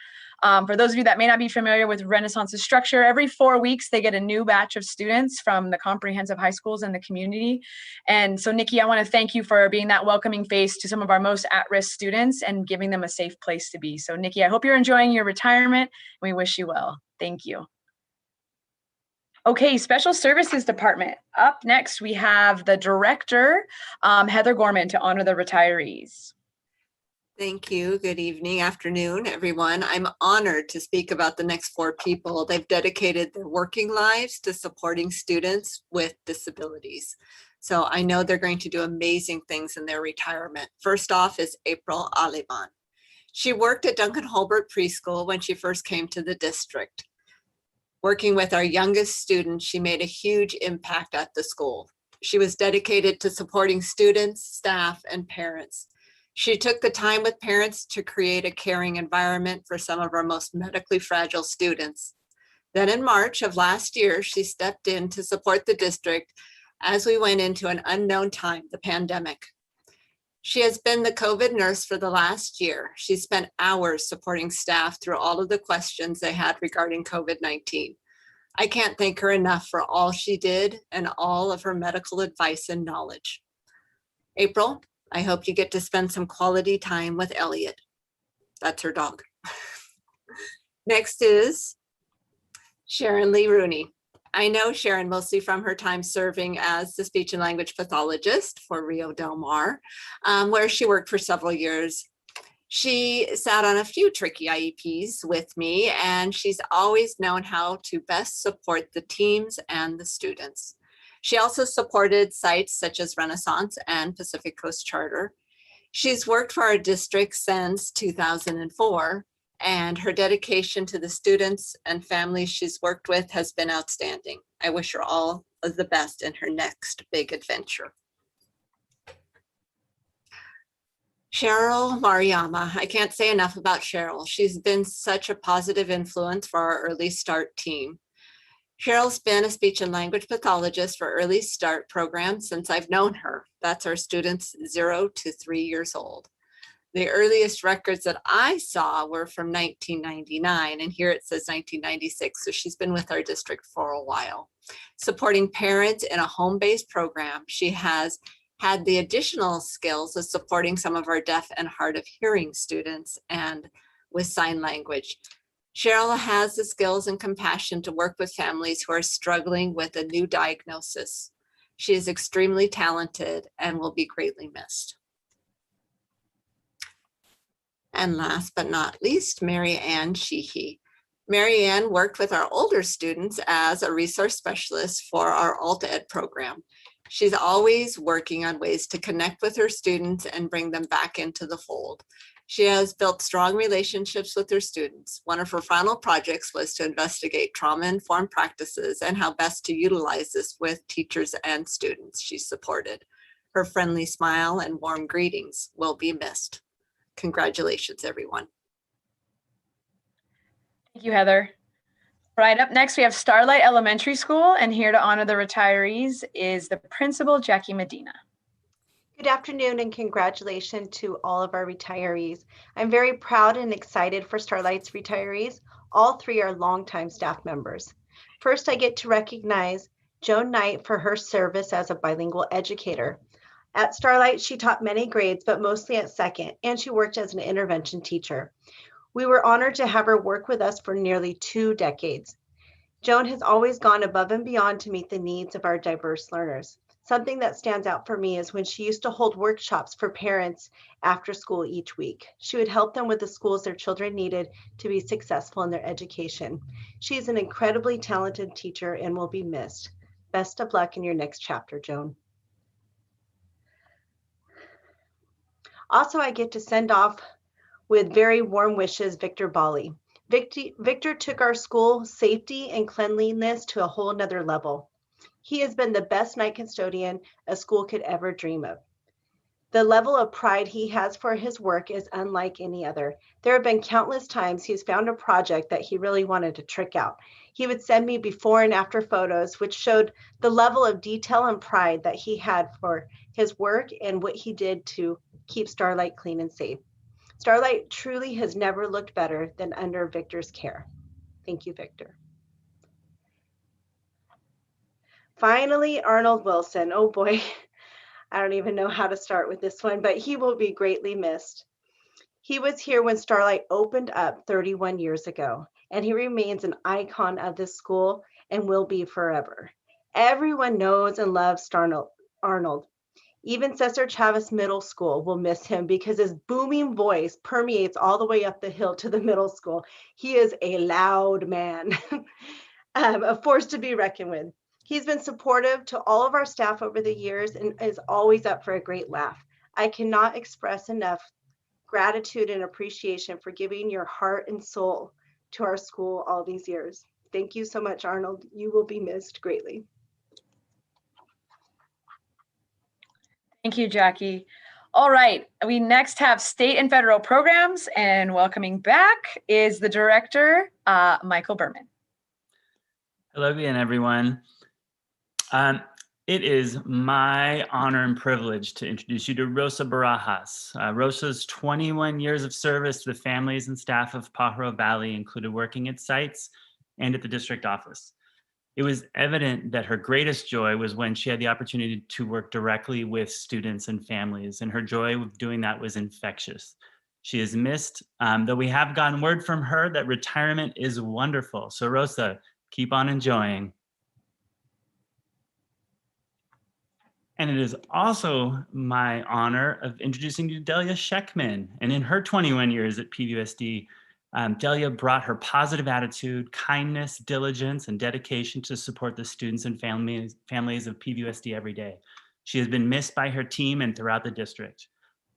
For those of you that may not be familiar with Renaissance's structure, every 4 weeks they get a new batch of students from the comprehensive high schools in the community. And so Nikki, I want to thank you for being that welcoming face to some of our most at-risk students and giving them a safe place to be. So Nikki, I hope you're enjoying your retirement. We wish you well. Thank you. Okay, Special Services Department. Up next, we have the director, Heather Gorman, to honor the retirees. Thank you. Good evening, afternoon, everyone. I'm honored to speak about the next 4 people. They've dedicated their working lives to supporting students with disabilities. So I know they're going to do amazing things in their retirement. First off is April Aliban. She worked at Duncan Holbert Preschool when she first came to the district. Working with our youngest students, she made a huge impact at the school. She was dedicated to supporting students, staff, and parents. She took the time with parents to create a caring environment for some of our most medically fragile students. Then in March of last year, she stepped in to support the district as we went into an unknown time, the pandemic. She has been the COVID nurse for the last year. She spent hours supporting staff through all of the questions they had regarding COVID-19. I can't thank her enough for all she did and all of her medical advice and knowledge. April, I hope you get to spend some quality time with Elliot. That's her dog. Next is Sharon Lee Rooney. I know Sharon mostly from her time serving as the speech and language pathologist for Rio Del Mar, where she worked for several years. She sat on a few tricky IEPs with me, and she's always known how to best support the teams and the students. She also supported sites such as Renaissance and Pacific Coast Charter. She's worked for our district since 2004, and her dedication to the students and families she's worked with has been outstanding. I wish her all of the best in her next big adventure. Cheryl Mariama. I can't say enough about Cheryl. She's been such a positive influence for our Early Start team. Cheryl's been a speech and language pathologist for Early Start program since I've known her. That's our students 0 to 3 years old. The earliest records that I saw were from 1999, and here it says 1996, so she's been with our district for a while. Supporting parents in a home-based program, she has had the additional skills of supporting some of our deaf and hard of hearing students and with sign language. Cheryl has the skills and compassion to work with families who are struggling with a new diagnosis. She is extremely talented and will be greatly missed. And last but not least, Mary Ann Sheehy. Mary Ann worked with our older students as a resource specialist for our Alt Ed program. She's always working on ways to connect with her students and bring them back into the fold. She has built strong relationships with her students. One of her final projects was to investigate trauma-informed practices and how best to utilize this with teachers and students she supported. Her friendly smile and warm greetings will be missed. Congratulations, everyone. Thank you, Heather. Right, up next we have Starlight Elementary School, and here to honor the retirees is the principal, Jackie Medina. Good afternoon and congratulations to all of our retirees. I'm very proud and excited for Starlight's retirees. All 3 are longtime staff members. First, I get to recognize Joan Knight for her service as a bilingual educator. At Starlight, she taught many grades, but mostly at second, and she worked as an intervention teacher. We were honored to have her work with us for nearly 2 decades. Joan has always gone above and beyond to meet the needs of our diverse learners. Something that stands out for me is when she used to hold workshops for parents after school each week. She would help them with the schools their children needed to be successful in their education. She is an incredibly talented teacher and will be missed. Best of luck in your next chapter, Joan. Also, I get to send off with very warm wishes, Victor Bali. Victor took our school safety and cleanliness to a whole nother level. He has been the best night custodian a school could ever dream of. The level of pride he has for his work is unlike any other. There have been countless times he's found a project that he really wanted to trick out. He would send me before and after photos, which showed the level of detail and pride that he had for his work and what he did to keep Starlight clean and safe. Starlight truly has never looked better than under Victor's care. Thank you, Victor. Finally, Arnold Wilson. Oh boy, I don't even know how to start with this one, but he will be greatly missed. He was here when Starlight opened up 31 years ago, and he remains an icon of this school and will be forever. Everyone knows and loves Arnold. Even Cesar Chavez Middle School will miss him because his booming voice permeates all the way up the hill to the middle school. He is a loud man, a force to be reckoned with. He's been supportive to all of our staff over the years and is always up for a great laugh. I cannot express enough gratitude and appreciation for giving your heart and soul to our school all these years. Thank you so much, Arnold. You will be missed greatly. Thank you, Jackie. All right, we next have state and federal programs, and welcoming back is the director, Michael Berman. Hello again, everyone. It is my honor and privilege to introduce you to Rosa Barajas. Rosa's 21 years of service to the families and staff of Pajaro Valley included working at sites and at the district office. It was evident that her greatest joy was when she had the opportunity to work directly with students and families, and her joy of doing that was infectious. She is missed, though we have gotten word from her that retirement is wonderful. So Rosa, keep on enjoying. And it is also my honor of introducing you to Delia Scheckman. And in her 21 years at PVUSD, Delia brought her positive attitude, kindness, diligence, and dedication to support the students and families of PVUSD every day. She has been missed by her team and throughout the district.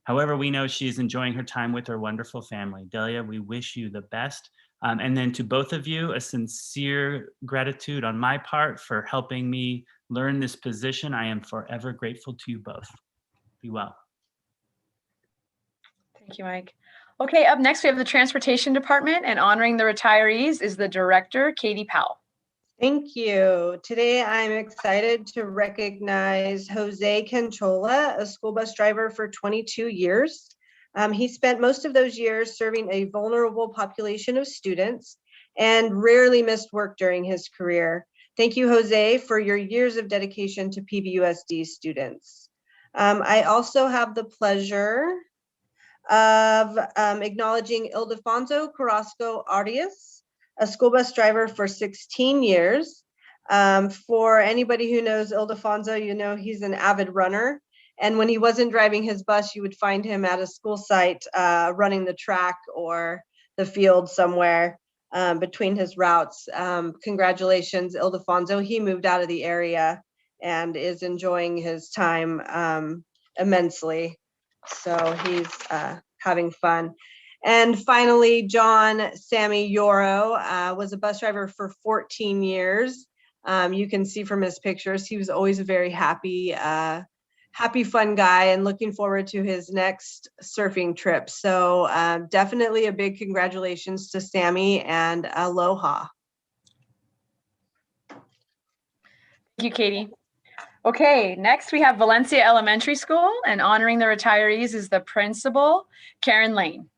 However, we know she is enjoying her time with her wonderful family. Delia, we wish you the best. And then to both of you, a sincere gratitude on my part for helping me learn this position. I am forever grateful to you both. Be well. Thank you, Mike. Okay, up next we have the Transportation Department, and honoring the retirees is the director, Katie Powell. Thank you. Today I'm excited to recognize Jose Canchola, a school bus driver for 22 years. He spent most of those years serving a vulnerable population of students and rarely missed work during his career. Thank you, Jose, for your years of dedication to PVUSD students. I also have the pleasure of acknowledging Ildefonso Carrasco Arias, a school bus driver for 16 years. For anybody who knows Ildefonso, you know he's an avid runner. And when he wasn't driving his bus, you would find him at a school site running the track or the field somewhere between his routes. Congratulations, Ildefonso. He moved out of the area and is enjoying his time immensely. So he's having fun. And finally, John Sammy Yoro was a bus driver for 14 years. You can see from his pictures, he was always a very happy, fun guy, and looking forward to his next surfing trip. So definitely a big congratulations to Sammy, and aloha. Thank you, Katie. Okay, next we have Valencia Elementary School, and honoring the retirees is the principal, Karen Lane.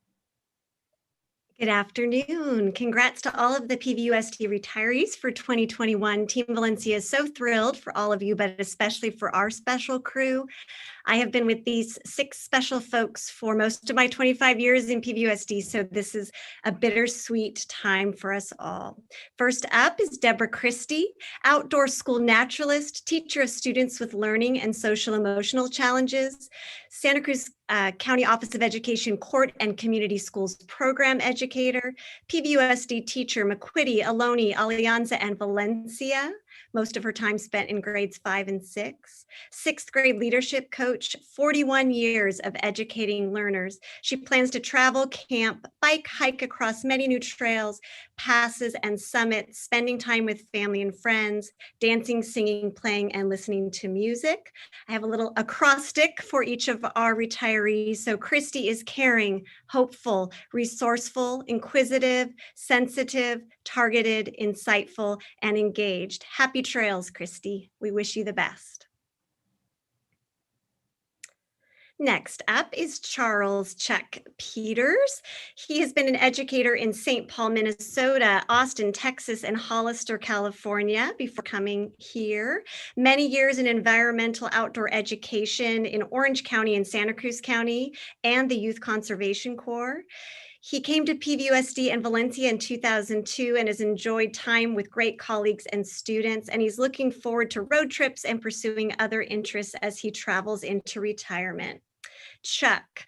Good afternoon. Congrats to all of the PVUSD retirees for 2021. Team Valencia is so thrilled for all of you, but especially for our special crew. I have been with these 6 special folks for most of my 25 years in PVUSD, so this is a bittersweet time for us all. First up is Deborah Christie, outdoor school naturalist, teacher of students with learning and social emotional challenges, Santa Cruz County Office of Education Court and Community Schools program educator, PVUSD teacher, McQuitty, Ohlone, Allianza, and Valencia. Most of her time spent in grades 5 and 6. 6th grade leadership coach, 41 years of educating learners. She plans to travel, camp, bike, hike across many new trails, passes, and summits, spending time with family and friends, dancing, singing, playing, and listening to music. I have a little acrostic for each of our retirees. So Christy is caring, hopeful, resourceful, inquisitive, sensitive, targeted, insightful, and engaged. Happy trails, Christy. We wish you the best. Next up is Charles Chuck Peters. He has been an educator in St. Paul, Minnesota, Austin, Texas, and Hollister, California before coming here. Many years in environmental outdoor education in Orange County and Santa Cruz County and the Youth Conservation Corps. He came to PVUSD and Valencia in 2002 and has enjoyed time with great colleagues and students, and he's looking forward to road trips and pursuing other interests as he travels into retirement. Chuck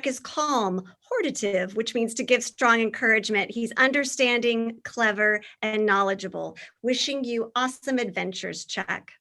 is calm, hortative, which means to give strong encouragement. He's understanding, clever, and knowledgeable. Wishing you awesome adventures, Chuck.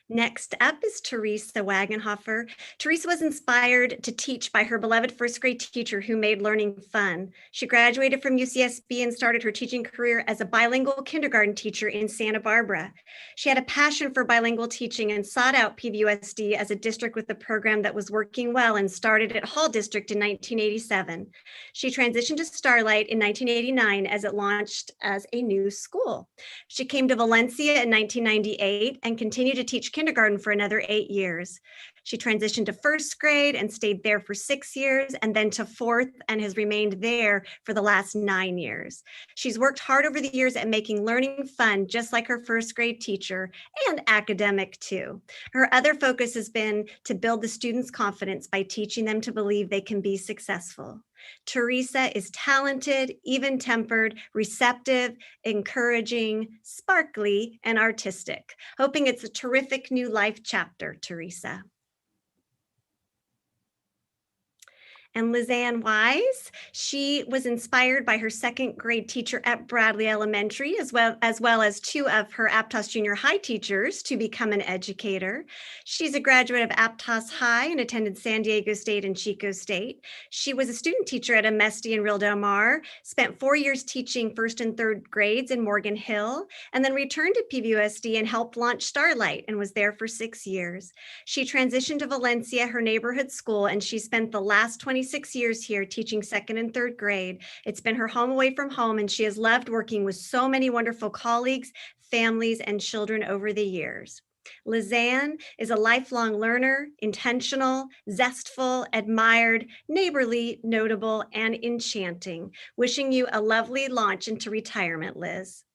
Next up is Teresa Wagenhofer. Teresa was inspired to teach by her beloved 1st grade teacher who made learning fun. She graduated from UCSB and started her teaching career as a bilingual kindergarten teacher in Santa Barbara. She had a passion for bilingual teaching and sought out PVUSD as a district with a program that was working well and started at Hall District in 1987. She transitioned to Starlight in 1989 as it launched as a new school. She came to Valencia in 1998 and continued to teach kindergarten for another 8 years. She transitioned to 1st grade and stayed there for 6 years, and then to 4th and has remained there for the last 9 years. She's worked hard over the years at making learning fun, just like her 1st grade teacher, and academic too. Her other focus has been to build the students' confidence by teaching them to believe they can be successful. Teresa is talented, even-tempered, receptive, encouraging, sparkly, and artistic. Hoping it's a terrific new life chapter, Teresa. And Lizanne Wise, she was inspired by her 2nd grade teacher at Bradley Elementary, as well as 2 of her Aptos Junior High teachers to become an educator. She's a graduate of Aptos High and attended San Diego State and Chico State. She was a student teacher at Amesti and Real Del Mar, spent 4 years teaching 1st and 3rd grades in Morgan Hill, and then returned to PVUSD and helped launch Starlight and was there for 6 years. She transitioned to Valencia, her neighborhood school, and she spent the last 26 years here teaching 2nd and 3rd grade. It's been her home away from home, and she has loved working with so many wonderful colleagues, families, and children over the years. Lizanne is a lifelong learner, intentional, zestful, admired, neighborly, notable, and enchanting. Wishing you a lovely launch into retirement, Liz.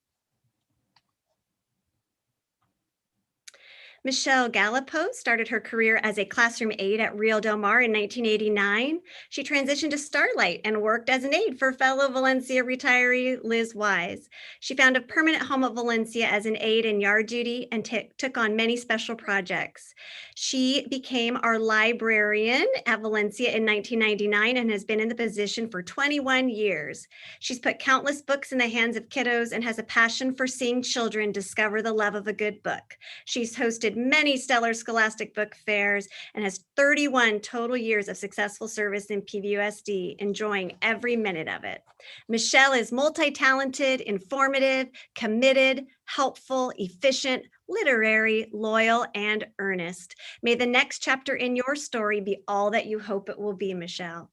Michelle Gallipo started her career as a classroom aide at Real Del Mar in 1989. She transitioned to Starlight and worked as an aide for fellow Valencia retiree Liz Wise. She found a permanent home at Valencia as an aide in yard duty and took on many special projects. She became our librarian at Valencia in 1999 and has been in the position for 21 years. She's put countless books in the hands of kiddos and has a passion for seeing children discover the love of a good book. She's hosted many stellar scholastic book fairs and has 31 total years of successful service in PVUSD, enjoying every minute of it. Michelle is multi-talented, informative, committed, helpful, efficient, literary, loyal, and earnest. May the next chapter in your story be all that you hope it will be, Michelle.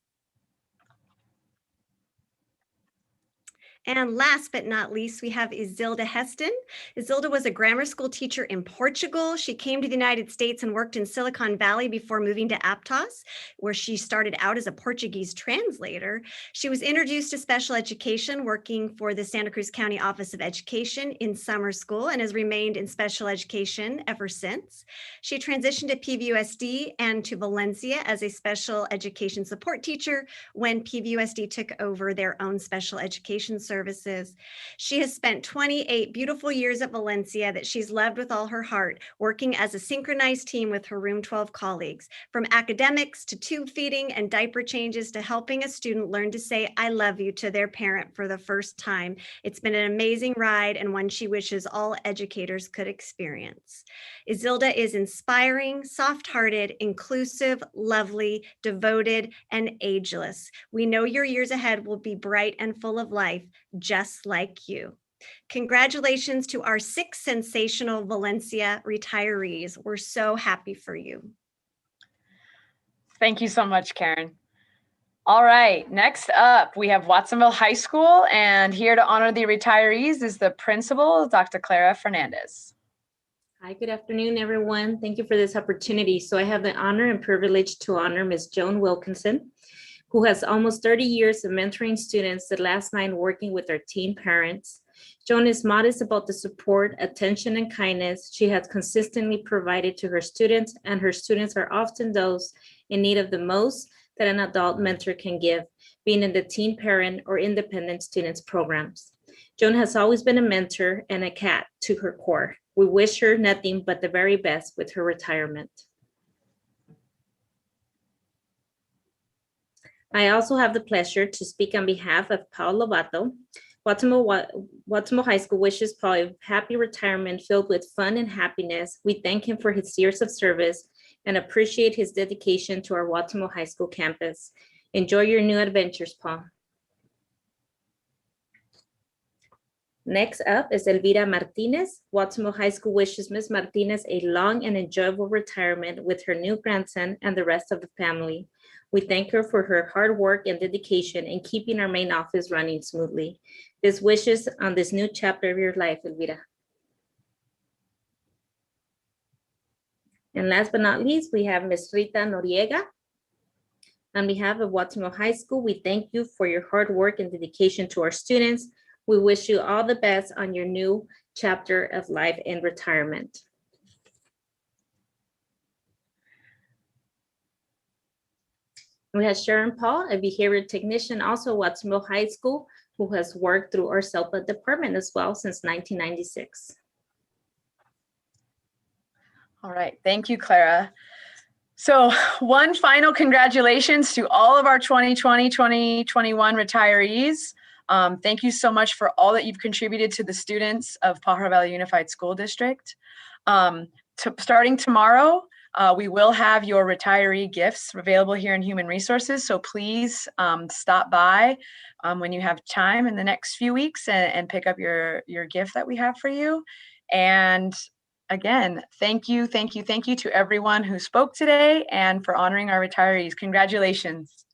And last but not least, we have Isilda Heston. Isilda was a grammar school teacher in Portugal. She came to the United States and worked in Silicon Valley before moving to Aptos, where she started out as a Portuguese translator. She was introduced to special education working for the Santa Cruz County Office of Education in summer school and has remained in special education ever since. She transitioned to PVUSD and to Valencia as a special education support teacher when PVUSD took over their own special education services. She has spent 28 beautiful years at Valencia that she's loved with all her heart, working as a synchronized team with her Room 12 colleagues, from academics to tube feeding and diaper changes to helping a student learn to say, "I love you" to their parent for the first time. It's been an amazing ride and one she wishes all educators could experience. Isilda is inspiring, soft-hearted, inclusive, lovely, devoted, and ageless. We know your years ahead will be bright and full of life, just like you. Congratulations to our 6 sensational Valencia retirees. We're so happy for you. Thank you so much, Karen. All right, next up, we have Watsonville High School, and here to honor the retirees is the principal, Dr. Clara Fernandez. Hi, good afternoon, everyone. Thank you for this opportunity. So I have the honor and privilege to honor Ms. Joan Wilkinson, who has almost 30 years of mentoring students, the last 9 working with our teen parents. Joan is modest about the support, attention, and kindness she has consistently provided to her students, and her students are often those in need of the most that an adult mentor can give, being in the teen parent or independent students programs. Joan has always been a mentor and a cat to her core. We wish her nothing but the very best with her retirement. I also have the pleasure to speak on behalf of Paul Lovato. Watsonville High School wishes Paul a happy retirement filled with fun and happiness. We thank him for his years of service and appreciate his dedication to our Watsonville High School campus. Enjoy your new adventures, Paul. Next up is Elvira Martinez. Watsonville High School wishes Ms. Martinez a long and enjoyable retirement with her new grandson and the rest of the family. We thank her for her hard work and dedication in keeping our main office running smoothly. Best wishes on this new chapter of your life, Elvira. And last but not least, we have Ms. Rita Noriega. On behalf of Watsonville High School, we thank you for your hard work and dedication to our students. We wish you all the best on your new chapter of life and retirement. We have Sharon Paul, a behavior technician, also at Watsonville High School, who has worked through our SELPA department as well since 1996. All right, thank you, Clara. So one final congratulations to all of our 2020, 2021 retirees. Thank you so much for all that you've contributed to the students of Pajaro Valley Unified School District. Starting tomorrow, we will have your retiree gifts available here in Human Resources. So please stop by when you have time in the next few weeks and pick up your gift that we have for you. And again, thank you to everyone who spoke today and for honoring our retirees. Congratulations.